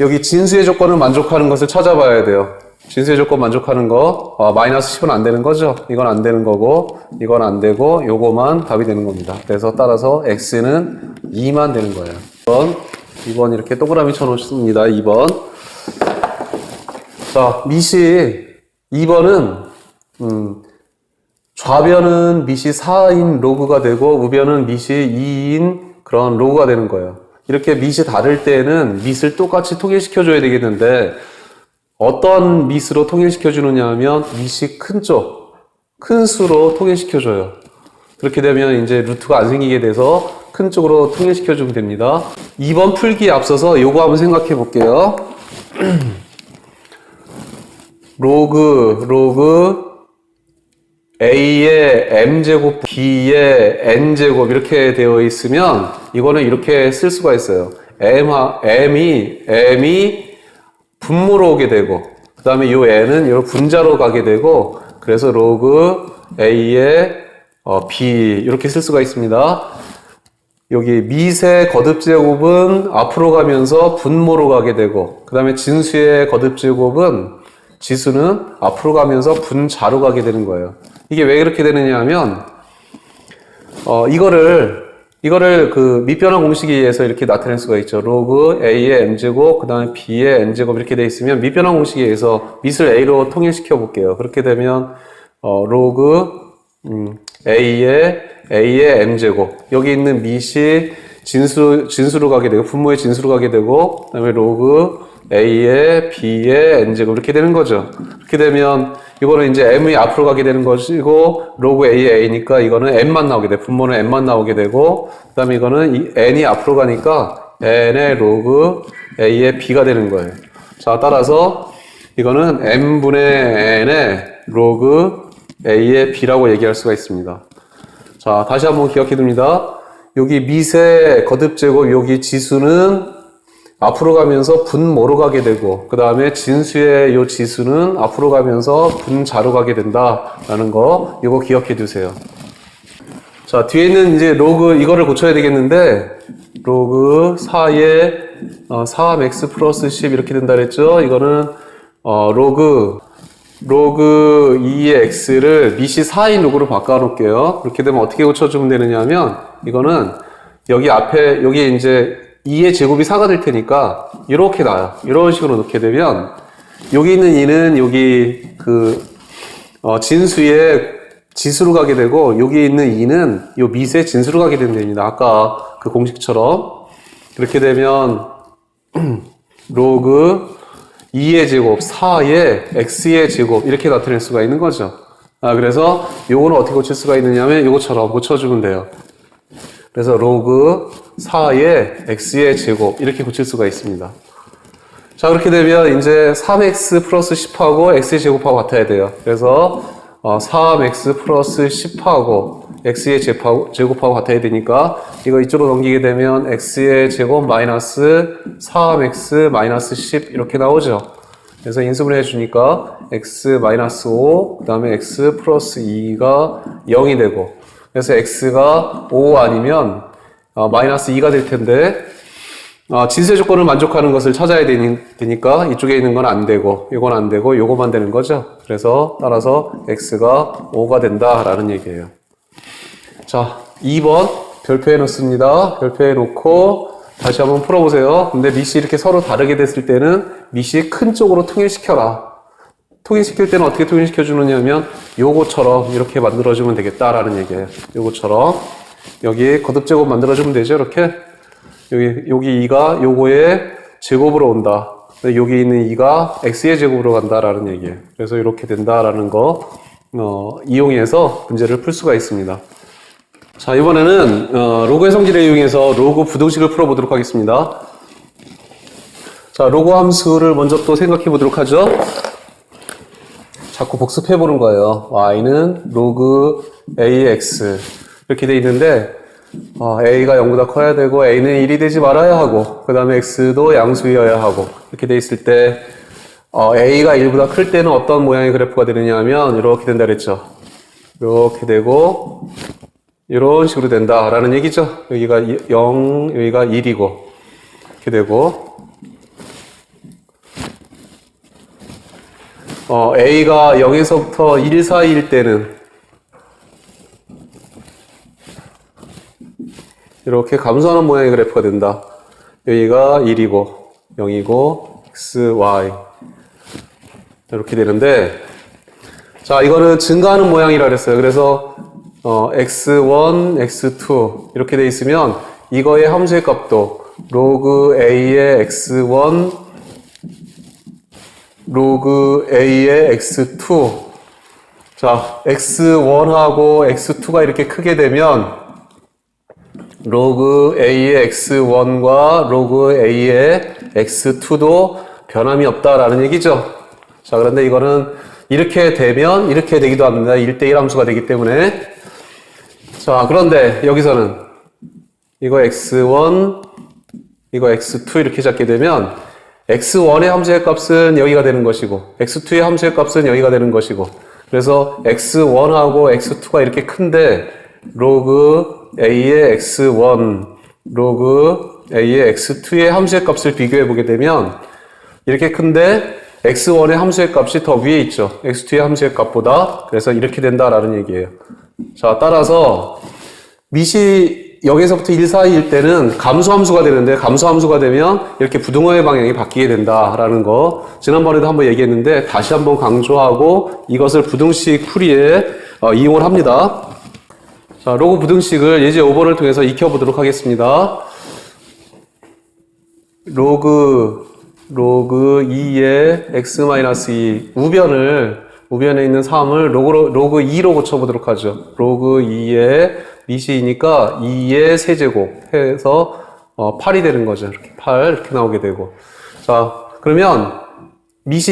여기 진수의 조건을 만족하는 것을 찾아봐야 돼요. 진수의 조건 만족하는 거, 마이너스 10은 안 되는 거죠. 이건 안 되는 거고, 이건 안 되고, 요거만 답이 되는 겁니다. 그래서 따라서 x는 2만 되는 거예요. 2번 이렇게 동그라미 쳐놓습니다. 2번. 자, 밑이 2번은 좌변은 밑이 4인 로그가 되고 우변은 밑이 2인 그런 로그가 되는 거예요. 이렇게 밑이 다를 때는 밑을 똑같이 통일시켜줘야 되겠는데, 어떤 밑으로 통일시켜주느냐 하면 밑이 큰 쪽, 큰 수로 통일시켜줘요. 그렇게 되면 이제 루트가 안 생기게 돼서 큰 쪽으로 통일시켜주면 됩니다. 2번 풀기에 앞서서 요거 한번 생각해 볼게요. 로그 A의 M제곱, B의 N제곱 이렇게 되어 있으면 이거는 이렇게 쓸 수가 있어요. M이 분모로 오게 되고, 그 다음에 요 N은 요 분자로 가게 되고, 그래서 로그 A의 B 이렇게 쓸 수가 있습니다. 여기 밑의 거듭제곱은 앞으로 가면서 분모로 가게 되고, 그 다음에 진수의 거듭제곱은 지수는 앞으로 가면서 분자로 가게 되는 거예요. 이게 왜 그렇게 되느냐 하면, 이거를 그 밑변환 공식에 의해서 이렇게 나타낼 수가 있죠. 로그 A의 M제곱, 그 다음에 B의 N제곱 이렇게 되어 있으면 밑변환 공식에 의해서 밑을 A로 통일시켜 볼게요. 그렇게 되면, 로그, A의 M제곱. 여기 있는 밑이 진수로 가게 되고, 분모의 진수로 가게 되고, 그 다음에 로그 A의 B의 N제곱 이렇게 되는 거죠. 이렇게 되면 이거는 이제 M이 앞으로 가게 되는 것이고, 로그 A의 A니까 이거는 M만 나오게 돼. 분모는 M만 나오게 되고, 그 다음에 이거는 이 N이 앞으로 가니까 N의 로그 A의 B가 되는 거예요. 자, 따라서 이거는 M분의 N의 로그 A의 B라고 얘기할 수가 있습니다. 자, 다시 한번 기억해 둡니다. 여기 밑의 거듭제곱, 여기 지수는 앞으로 가면서 분모로 가게 되고, 그 다음에 진수의 요 지수는 앞으로 가면서 분자로 가게 된다라는 거, 이거 기억해 두세요. 자, 뒤에 있는 이제 로그, 이거를 고쳐야 되겠는데, 로그 4의 3x 플러스 10 이렇게 된다 그랬죠? 이거는, 로그 로그 2의 x를 밑이 4인 로그로 바꿔놓을게요. 그렇게 되면 어떻게 고쳐주면 되느냐 하면, 이거는 여기 앞에, 여기 이제 2의 제곱이 4가 될 테니까, 이렇게 나와요. 이런 식으로 놓게 되면, 여기 있는 2는 여기 진수의 지수로 가게 되고, 여기 있는 2는 요 밑의 진수로 가게 되면 됩니다. 아까 그 공식처럼. 그렇게 되면, 로그 2의 제곱, 4의 x의 제곱 이렇게 나타낼 수가 있는 거죠. 그래서 요거는 어떻게 고칠 수가 있느냐면 요것처럼 고쳐주면 돼요. 그래서 로그 4의 x의 제곱 이렇게 고칠 수가 있습니다. 자, 그렇게 되면 이제 3x 플러스 10하고 x의 제곱하고 같아야 돼요. 그래서 3x 플러스 10하고 x의 제곱하고 같아야 되니까 이거 이쪽으로 넘기게 되면 x의 제곱 마이너스 3x 마이너스 10 이렇게 나오죠. 그래서 인수분해 해주니까 x 마이너스 5, 그 다음에 x 플러스 2가 0이 되고, 그래서 x가 5 아니면 마이너스 2가 될 텐데, 진수의 조건을 만족하는 것을 찾아야 되니까 이쪽에 있는 건 안 되고, 이건 안 되고, 요거만 되는 거죠. 그래서 따라서 x가 5가 된다라는 얘기예요. 자, 2번 별표해 놓습니다. 별표해 놓고 다시 한번 풀어보세요. 근데 밑이 이렇게 서로 다르게 됐을 때는 밑이 큰 쪽으로 통일시켜라. 통일시킬 때는 어떻게 통일시켜 주느냐면 요거처럼 이렇게 만들어주면 되겠다라는 얘기예요. 요거처럼 여기 거듭제곱 만들어주면 되죠. 이렇게 여기 2가 요거의 제곱으로 온다. 여기 있는 2가 x의 제곱으로 간다라는 얘기예요. 그래서 이렇게 된다라는 거 이용해서 문제를 풀 수가 있습니다. 자, 이번에는 로그의 성질을 이용해서 로그 부등식을 풀어보도록 하겠습니다. 자, 로그 함수를 먼저 또 생각해 보도록 하죠. 자꾸 복습해 보는 거예요. y는 로그 ax 이렇게 돼 있는데 a가 0보다 커야 되고 a는 1이 되지 말아야 하고 그 다음에 x도 양수여야 하고 이렇게 돼 있을 때 a가 1보다 클 때는 어떤 모양의 그래프가 되느냐 하면 이렇게 된다 그랬죠. 이렇게 되고 이런 식으로 된다라는 얘기죠. 여기가 0, 여기가 1이고 이렇게 되고 a가 0에서부터 1 사이일 때는 이렇게 감소하는 모양의 그래프가 된다. 여기가 1이고 0이고 x, y 이렇게 되는데, 자, 이거는 증가하는 모양이라 그랬어요. 그래서 x1, x2 이렇게 돼 있으면 이거의 함수의 값도 로그 a의 x1, 로그 a의 x2. 자, x1하고 x2가 이렇게 크게 되면 로그 a의 x1과 로그 a의 x2도 변함이 없다라는 얘기죠. 자, 그런데 이거는 이렇게 되면 이렇게 되기도 합니다. 1대1 함수가 되기 때문에. 자, 그런데 여기서는 이거 x1, 이거 x2 이렇게 잡게 되면 x1의 함수의 값은 여기가 되는 것이고 x2의 함수의 값은 여기가 되는 것이고, 그래서 x1하고 x2가 이렇게 큰데 로그 a의 x1, 로그 a의 x2의 함수의 값을 비교해 보게 되면 이렇게 큰데 x1의 함수의 값이 더 위에 있죠. x2의 함수의 값보다. 그래서 이렇게 된다라는 얘기예요. 자, 따라서 밑이 0에서부터 1 사이일 때는 감소함수가 되는데, 감소함수가 되면 이렇게 부등호의 방향이 바뀌게 된다라는 거 지난번에도 한번 얘기했는데 다시 한번 강조하고 이것을 부등식 풀이에 이용을 합니다. 자, 로그 부등식을 예제 5번을 통해서 익혀보도록 하겠습니다. 로그 2의 x-2 우변에 있는 3을 로그 2로 고쳐보도록 하죠. 로그 2의 밑이니까 2의 세제곱 해서 8이 되는 거죠. 이렇게 8 이렇게 나오게 되고. 자, 그러면 밑이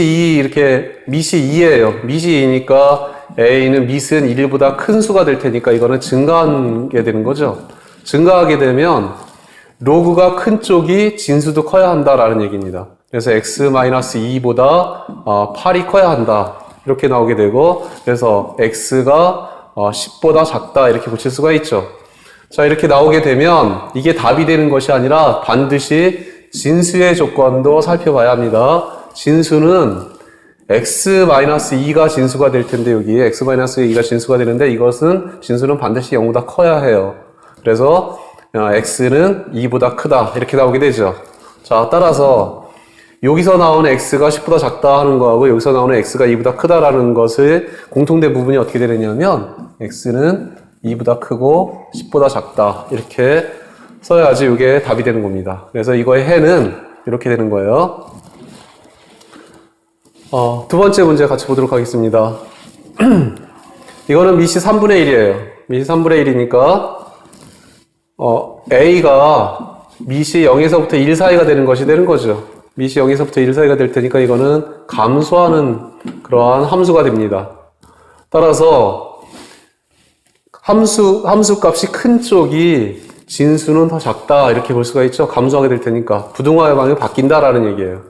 2예요. 밑이 2니까 a는 밑은 1보다 큰 수가 될 테니까 이거는 증가하게 되는 거죠. 증가하게 되면 로그가 큰 쪽이 진수도 커야 한다라는 얘기입니다. 그래서 x-2보다 8이 커야 한다. 이렇게 나오게 되고, 그래서 x가 10보다 작다 이렇게 고칠 수가 있죠. 자, 이렇게 나오게 되면 이게 답이 되는 것이 아니라 반드시 진수의 조건도 살펴봐야 합니다. 진수는 x-2가 진수가 될 텐데, 여기 x-2가 진수가 되는데, 이것은 진수는 반드시 0보다 커야 해요. 그래서 x는 2보다 크다 이렇게 나오게 되죠. 자, 따라서 여기서 나오는 x가 10보다 작다 하는 거하고 여기서 나오는 x가 2보다 크다라는 것의 공통된 부분이 어떻게 되느냐면 x는 2보다 크고 10보다 작다 이렇게 써야지 이게 답이 되는 겁니다. 그래서 이거의 해는 이렇게 되는 거예요. 두 번째 문제 같이 보도록 하겠습니다. 이거는 미시 3분의 1이에요. 미시 3분의 1이니까 a가 미시 0에서부터 1 사이가 되는 것이 되는 거죠. 미시 0에서부터 1 사이가 될 테니까 이거는 감소하는 그러한 함수가 됩니다. 따라서 함수 값이 큰 쪽이 진수는 더 작다 이렇게 볼 수가 있죠. 감소하게 될 테니까 부등호의 방향이 바뀐다라는 얘기예요.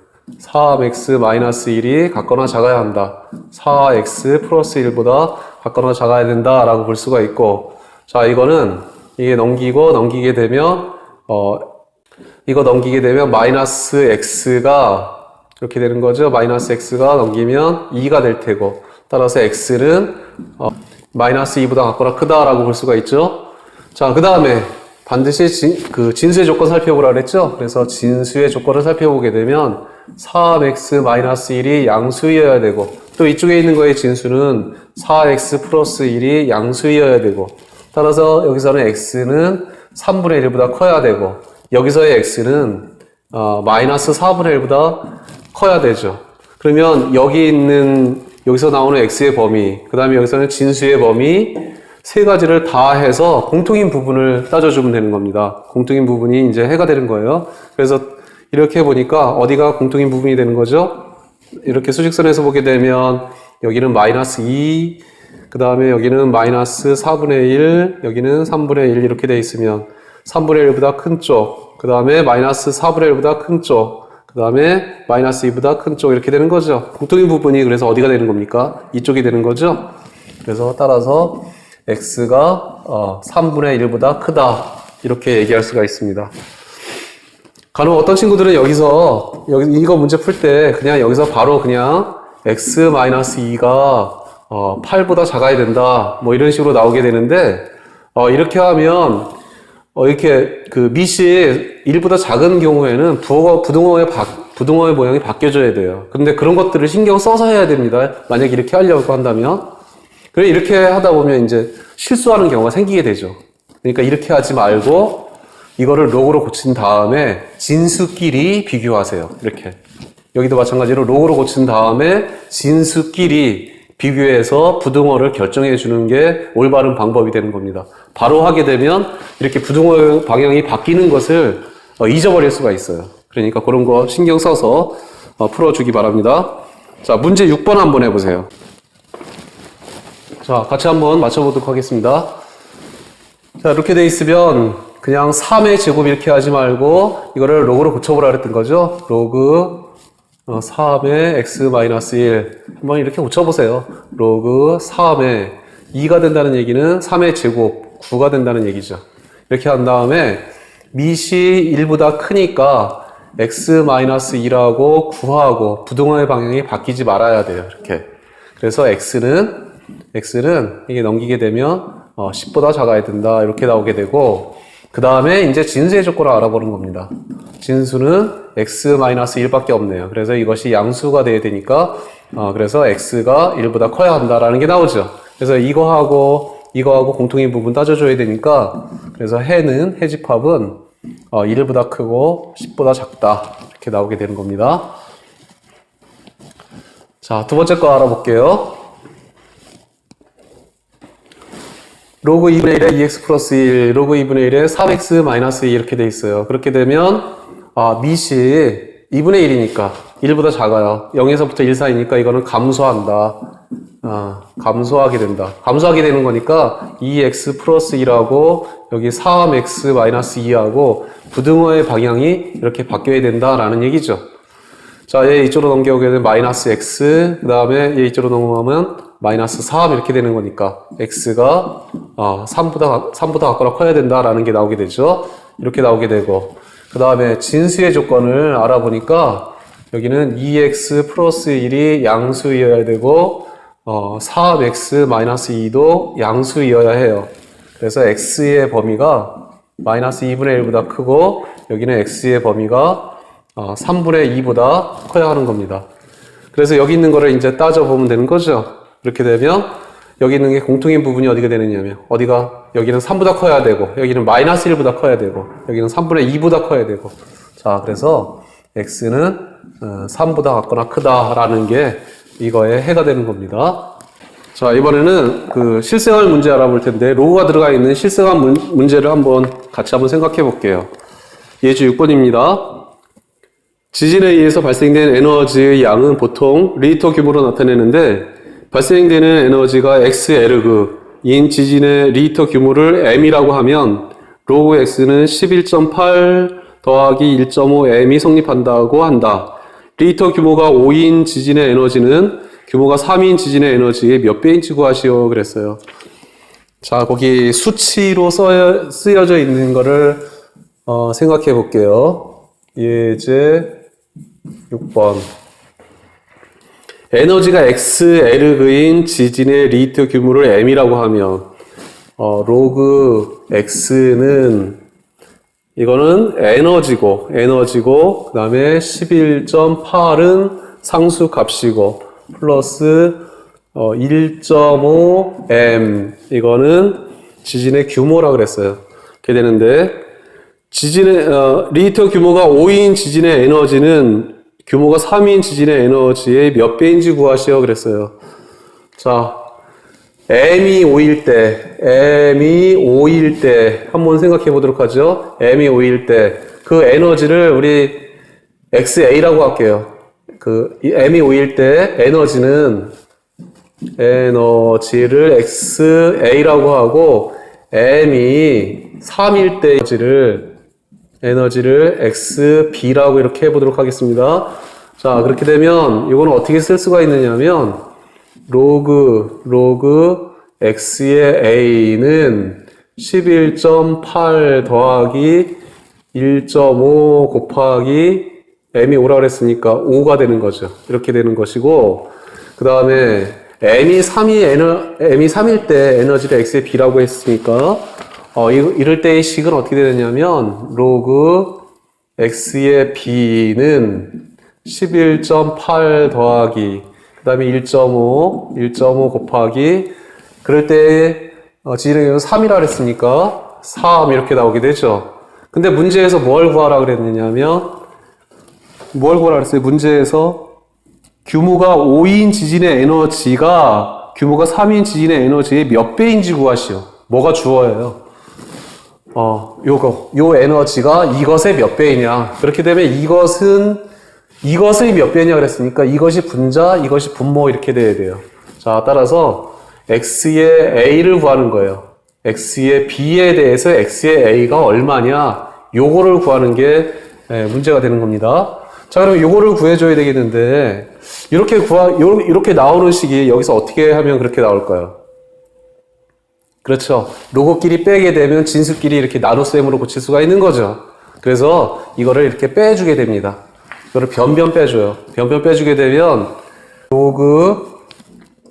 4x-1이 같거나 작아야 한다. 4x 플러스 1보다 같거나 작아야 된다라고 볼 수가 있고, 자, 이거는 이게 넘기게 되면 이거 넘기게 되면 마이너스 x가 이렇게 되는 거죠. 마이너스 x가 넘기면 2가 될 테고, 따라서 x는 마이너스 2보다 같거나 크다라고 볼 수가 있죠. 자, 그 다음에 반드시 진수의 조건 살펴보라 그랬죠. 그래서 진수의 조건을 살펴보게 되면 3x-1이 양수이어야 되고, 또 이쪽에 있는 거의 진수는 4x 플러스 1이 양수이어야 되고, 따라서 여기서는 x는 3분의 1보다 커야 되고, 여기서의 x는 마이너스 4분의 1보다 커야 되죠. 그러면 여기서 나오는 x의 범위, 그 다음에 여기서는 진수의 범위, 세 가지를 다 해서 공통인 부분을 따져주면 되는 겁니다. 공통인 부분이 이제 해가 되는 거예요. 그래서 이렇게 보니까 어디가 공통인 부분이 되는 거죠? 이렇게 수직선에서 보게 되면 여기는 마이너스 2, 그 다음에 여기는 마이너스 4분의 1, 여기는 3분의 1 이렇게 돼 있으면 3분의 1보다 큰 쪽, 그 다음에 마이너스 4분의 1보다 큰 쪽, 그 다음에 마이너스 2보다 큰 쪽 이렇게 되는 거죠. 공통인 부분이 그래서 어디가 되는 겁니까? 이쪽이 되는 거죠. 그래서 따라서 x가 3분의 1보다 크다 이렇게 얘기할 수가 있습니다. 간혹 어떤 친구들은 이거 문제 풀 때 그냥 여기서 바로 그냥 x-2가 8보다 작아야 된다 뭐 이런 식으로 나오게 되는데, 이렇게 하면 이렇게 그 미시 1보다 작은 경우에는 부등호의 모양이 바뀌어져야 돼요. 근데 그런 것들을 신경 써서 해야 됩니다. 만약 이렇게 하려고 한다면. 그래, 이렇게 하다 보면 이제 실수하는 경우가 생기게 되죠. 그러니까 이렇게 하지 말고 이거를 로그로 고친 다음에 진수끼리 비교하세요. 이렇게. 여기도 마찬가지로 로그로 고친 다음에 진수끼리 비교해서 부등호를 결정해 주는 게 올바른 방법이 되는 겁니다. 바로 하게 되면 이렇게 부등호 방향이 바뀌는 것을 잊어버릴 수가 있어요. 그러니까 그런 거 신경 써서 풀어주기 바랍니다. 자, 문제 6번 한번 해보세요. 자, 같이 한번 맞춰보도록 하겠습니다. 자, 이렇게 돼 있으면 그냥 3의 제곱 이렇게 하지 말고 이거를 로그로 고쳐보라 그랬던 거죠. 로그 3의 x-1 한번 이렇게 고쳐보세요. 로그 3의 2가 된다는 얘기는 3의 제곱 9가 된다는 얘기죠. 이렇게 한 다음에 미시 1보다 크니까 x-2하고 9하고 부등호의 방향이 바뀌지 말아야 돼요. 이렇게. 그래서 x는 이게 넘기게 되면 10보다 작아야 된다 이렇게 나오게 되고, 그 다음에 이제 진수의 조건을 알아보는 겁니다. 진수는 x-1밖에 없네요. 그래서 이것이 양수가 돼야 되니까 그래서 x가 1보다 커야 한다라는 게 나오죠. 그래서 이거하고 공통인 부분 따져줘야 되니까, 그래서 해집합은 1보다 크고 10보다 작다 이렇게 나오게 되는 겁니다. 자, 두 번째 거 알아볼게요. 로그 2분의 1에 2x 플러스 1, 로그 2분의 1에 3x 마이너스 2 이렇게 돼 있어요. 그렇게 되면 미시 2분의 1이니까 1보다 작아요. 0에서부터 1 사이니까 이거는 감소한다. 감소하게 된다. 감소하게 되는 거니까 2x 플러스 1하고 여기 3x 마이너스 2하고 부등호의 방향이 이렇게 바뀌어야 된다라는 얘기죠. 자, 얘 이쪽으로 넘겨오게 되면 마이너스 x, 그 다음에 얘 이쪽으로 넘어가면 마이너스 3 이렇게 되는 거니까 x가 3보다 같거나 커야 된다라는 게 나오게 되죠. 이렇게 나오게 되고, 그 다음에 진수의 조건을 알아보니까 여기는 2x 플러스 1이 양수이어야 되고 3x 마이너스 2도 양수이어야 해요. 그래서 x의 범위가 마이너스 2분의 1보다 크고 여기는 x의 범위가 3분의 2보다 커야 하는 겁니다. 그래서 여기 있는 거를 이제 따져보면 되는 거죠. 이렇게 되면 여기 있는 게 공통인 부분이 어디가 되느냐면 여기는 3보다 커야 되고 여기는 마이너스 1보다 커야 되고 여기는 3분의 2보다 커야 되고 자 그래서 x는 3보다 같거나 크다라는 게 이거에 해가 되는 겁니다. 자 이번에는 그 실생활 문제 알아볼 텐데 로그가 들어가 있는 실생활 문제를 같이 한번 생각해 볼게요. 예주 6번입니다. 지진에 의해서 발생된 에너지의 양은 보통 리터 규모로 나타내는데 발생되는 에너지가 xL인 지진의 리터 규모를 m이라고 하면 로그 x는 11.8 더하기 1.5m이 성립한다고 한다. 리터 규모가 5인 지진의 에너지는 규모가 3인 지진의 에너지의 몇 배인지 구하시오 그랬어요. 자 거기 수치로 쓰여져 있는 거를 생각해 볼게요. 예제 6번 에너지가 xL인 지진의 리터 규모를 m이라고 하면 로그 x는 이거는 에너지고 그 다음에 11.8은 상수 값이고 플러스 1.5m 이거는 지진의 규모라 그랬어요. 이렇게 되는데 지진의 리터 규모가 5인 지진의 에너지는 규모가 3인 지진의 에너지의 몇 배인지 구하시오 그랬어요. 자, m이 5일 때 한번 생각해 보도록 하죠. m이 5일 때 그 에너지를 우리 XA라고 할게요. 그 m이 5일 때 에너지를 XA라고 하고 m이 3일 때 에너지를 XB라고 이렇게 해보도록 하겠습니다. 자, 그렇게 되면 이거는 어떻게 쓸 수가 있느냐면 로그 X의 A는 11.8 더하기 1.5 곱하기 M이 5라고 그랬으니까 5가 되는 거죠. 이렇게 되는 것이고 그 다음에 M이 3일 때 에너지를 X의 B라고 했으니까 이럴 때의 식은 어떻게 되느냐면 로그 x의 b는 11.8 더하기 그 다음에 1.5 곱하기 그럴 때 지진의 3이라 그랬으니까 3 이렇게 나오게 되죠. 근데 문제에서 뭘 구하라 그랬느냐면 문제에서 규모가 5인 지진의 에너지가 규모가 3인 지진의 에너지의 몇 배인지 구하시오. 뭐가 주어예요? 요 에너지가 이것의 몇 배이냐. 그렇게 되면 이것의 몇 배냐 그랬으니까 이것이 분자, 이것이 분모 이렇게 돼야 돼요. 자, 따라서 x의 a를 구하는 거예요. x의 b에 대해서 x의 a가 얼마냐. 요거를 구하는 게 문제가 되는 겁니다. 자, 그럼 요거를 구해줘야 되겠는데 이렇게 나오는 식이 여기서 어떻게 하면 그렇게 나올까요? 그렇죠. 로그끼리 빼게 되면 진수끼리 이렇게 나눗셈으로 고칠 수가 있는 거죠. 그래서 이거를 이렇게 빼주게 됩니다. 이거를 변변 빼줘요. 변변 빼주게 되면 로그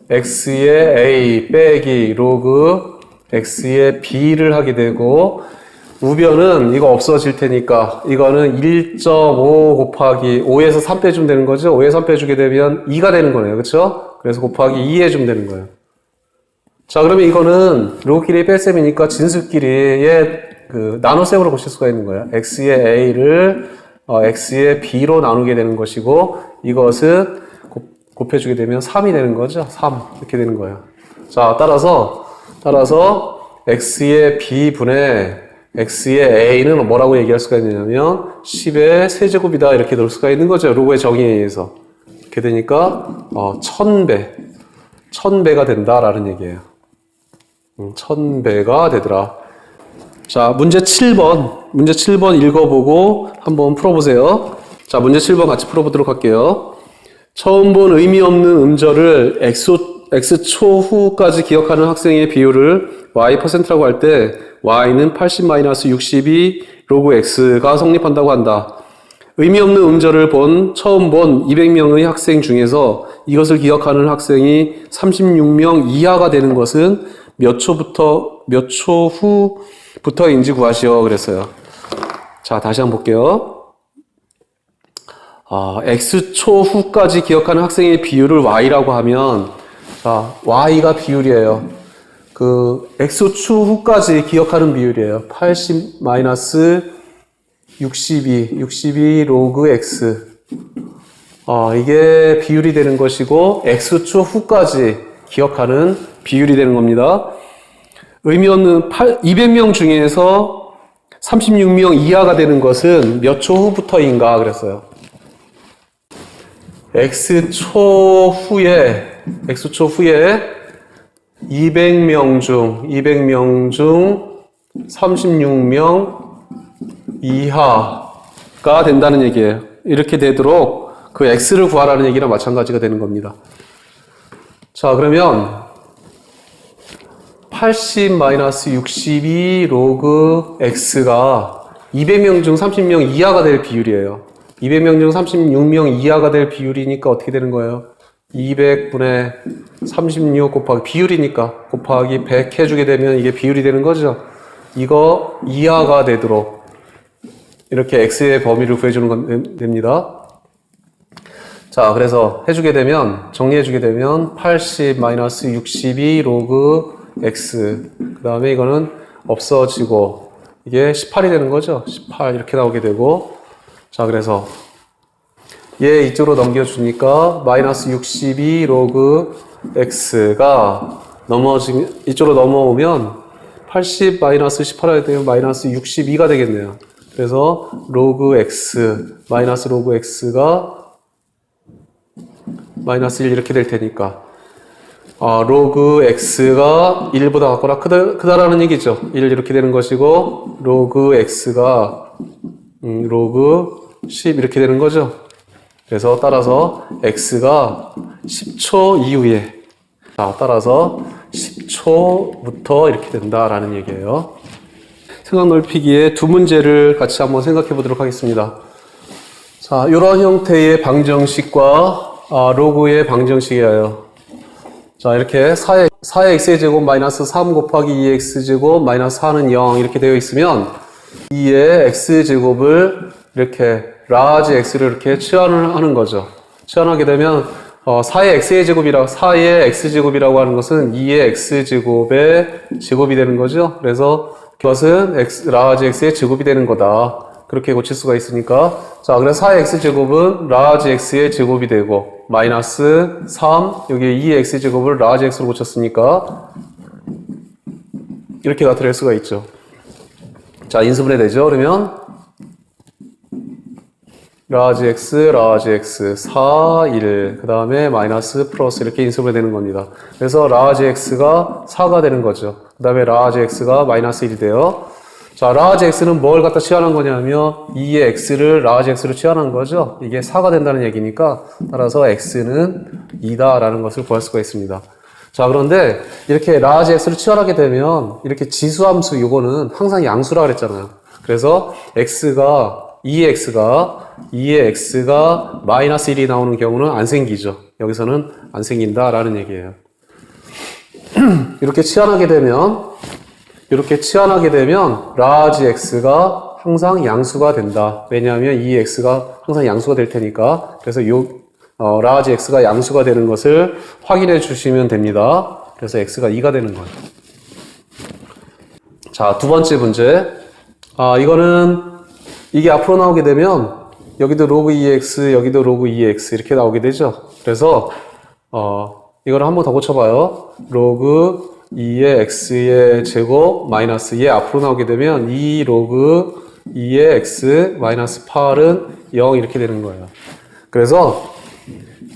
x의 a 빼기 로그 x의 b를 하게 되고 우변은 이거 없어질 테니까 이거는 1.5 곱하기 5에서 3 빼주면 되는 거죠. 5에서 3 빼주게 되면 2가 되는 거네요. 그렇죠? 그래서 곱하기 2 해주면 되는 거예요. 자, 그러면 이거는 로그끼리 뺄셈이니까 진수끼리의 나눗셈으로 고칠 수가 있는 거예요. x의 a를 x의 b로 나누게 되는 것이고 이것은 곱해주게 되면 3이 되는 거죠. 3 이렇게 되는 거예요. 자, 따라서 x의 b분의 x의 a는 뭐라고 얘기할 수가 있느냐면 10의 세제곱이다 이렇게 넣을 수가 있는 거죠. 로그의 정의에 의해서. 이렇게 되니까 1000배가 된다라는 얘기예요. 1000배가 되더라. 자, 문제 7번 읽어보고 한번 풀어보세요. 자, 문제 7번 같이 풀어보도록 할게요. 처음 본 의미 없는 음절을 x초 후까지 기억하는 학생의 비율을 y%라고 할 때 y는 80-62 로그 x가 성립한다고 한다. 의미 없는 음절을 처음 본 200명의 학생 중에서 이것을 기억하는 학생이 36명 이하가 되는 것은 몇 초 후부터인지 구하시오. 그랬어요. 자, 다시 한번 볼게요. X초 후까지 기억하는 학생의 비율을 Y라고 하면, 자, Y가 비율이에요. X초 후까지 기억하는 비율이에요. 80 마이너스 62 로그 X. 이게 비율이 되는 것이고, X초 후까지 기억하는 비율이 되는 겁니다. 의미 없는 200명 중에서 36명 이하가 되는 것은 몇 초 후부터인가 그랬어요. X초 후에 200명 중 36명 이하가 된다는 얘기예요. 이렇게 되도록 그 X를 구하라는 얘기랑 마찬가지가 되는 겁니다. 자, 그러면 80-62 로그 X가 200명 중 30명 이하가 될 비율이에요. 200명 중 36명 이하가 될 비율이니까 어떻게 되는 거예요? 200분의 36 곱하기 비율이니까 곱하기 100 해주게 되면 이게 비율이 되는 거죠. 이거 이하가 되도록 이렇게 X의 범위를 구해주는 건 됩니다. 자, 그래서 정리해주게 되면 80-62 로그 X. 그 다음에 이거는 없어지고, 이게 18이 되는 거죠. 18 이렇게 나오게 되고, 자, 그래서 얘 이쪽으로 넘겨주니까 마이너스 62 로그 X가 이쪽으로 넘어오면 80 마이너스 18하게 되면 마이너스 62가 되겠네요. 그래서 로그 X, 마이너스 로그 X가 마이너스 1 이렇게 될 테니까 로그 X가 1보다 같거나 크다라는 얘기죠. 1 이렇게 되는 것이고 로그 X가 로그 10 이렇게 되는 거죠. 그래서 따라서 X가 10초 이후에 따라서 10초부터 이렇게 된다라는 얘기예요. 생각 넓히기에 두 문제를 같이 한번 생각해 보도록 하겠습니다. 자, 이런 형태의 방정식과 로그의 방정식이에요. 자, 이렇게 4의 x제곱 마이너스 3 곱하기 2x제곱 마이너스 4는 0 이렇게 되어 있으면 2의 x제곱을 이렇게 라지 x를 이렇게 치환을 하는 거죠. 치환하게 되면 4의 x제곱이라고 하는 것은 2의 x제곱의 제곱이 되는 거죠. 그래서 그것은 라지 x의 제곱이 되는 거다. 그렇게 고칠 수가 있으니까. 자, 그래서 4의 x제곱은 라지 x의 제곱이 되고, 마이너스 3, 여기 2의 x제곱을 라지 x로 고쳤으니까, 이렇게 나타낼 수가 있죠. 자, 인수분해 되죠? 그러면, 라지 x, 4, 1, 그 다음에 마이너스 플러스 이렇게 인수분해 되는 겁니다. 그래서 라지 x가 4가 되는 거죠. 그 다음에 라지 x가 마이너스 1이 돼요. 자, 라지 x는 뭘 갖다 치환한 거냐면 2의 x를 라지 x로 치환한 거죠. 이게 4가 된다는 얘기니까 따라서 x는 2다라는 것을 구할 수가 있습니다. 자, 그런데 이렇게 라지 x를 치환하게 되면 이렇게 지수함수 요거는 항상 양수라 그랬잖아요. 그래서 2의 x가 마이너스 1이 나오는 경우는 안 생기죠. 여기서는 안 생긴다라는 얘기예요. 이렇게 치환하게 되면 라지 x가 항상 양수가 된다. 왜냐하면 2의 x가 항상 양수가 될 테니까. 그래서 라지 x가 양수가 되는 것을 확인해 주시면 됩니다. 그래서 x가 2가 되는 거예요. 자, 두 번째 문제. 이게 앞으로 나오게 되면 여기도 로그 2x, 여기도 로그 2x 이렇게 나오게 되죠. 그래서 이걸 한번 더 고쳐봐요. 로그 2의 x의 제곱 마이너스 얘 앞으로 나오게 되면 2 로그 2의 x 마이너스 8은 0 이렇게 되는 거예요. 그래서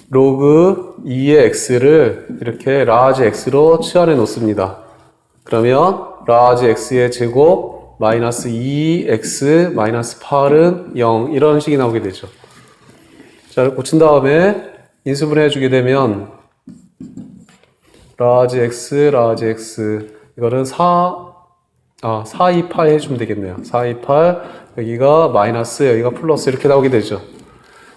로그 2의 x를 이렇게 라지 x로 치환해 놓습니다. 그러면 라지 x의 제곱 마이너스 2x 마이너스 8은 0 이런 식이 나오게 되죠. 자, 고친 다음에 인수분해 해주게 되면 라지 x 이거는 4 428 해주면 되겠네요. 428, 여기가 마이너스, 여기가 플러스 이렇게 나오게 되죠.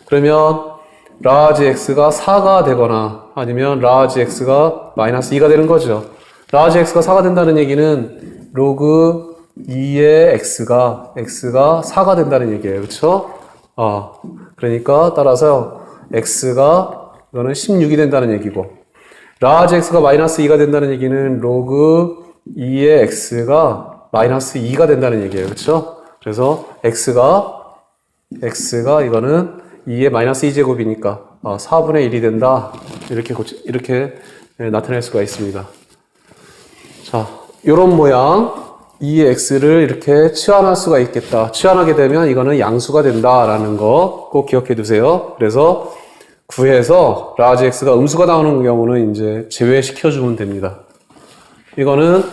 그러면 라지 x가 4가 되거나 아니면 라지 x가 마이너스 2가 되는 거죠. 라지 x가 4가 된다는 얘기는 로그 2의 x가 4가 된다는 얘기예요. 그렇죠? 그러니까 따라서 x가 이거는 16이 된다는 얘기고, 라지 x가 마이너스 2가 된다는 얘기는 로그 2의 x가 마이너스 2가 된다는 얘기예요. 그렇죠? 그래서 x가 이거는 2의 마이너스 2제곱이니까 4분의 1이 된다. 이렇게 나타낼 수가 있습니다. 자, 요런 모양 2의 x를 이렇게 치환할 수가 있겠다. 치환하게 되면 이거는 양수가 된다라는 거 꼭 기억해 두세요. 그래서 구해서 라지 x가 음수가 나오는 경우는 이제 제외시켜 주면 됩니다. 이거는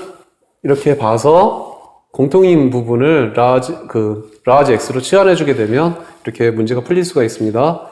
이렇게 봐서 공통인 부분을 라지 x로 치환해 주게 되면 이렇게 문제가 풀릴 수가 있습니다.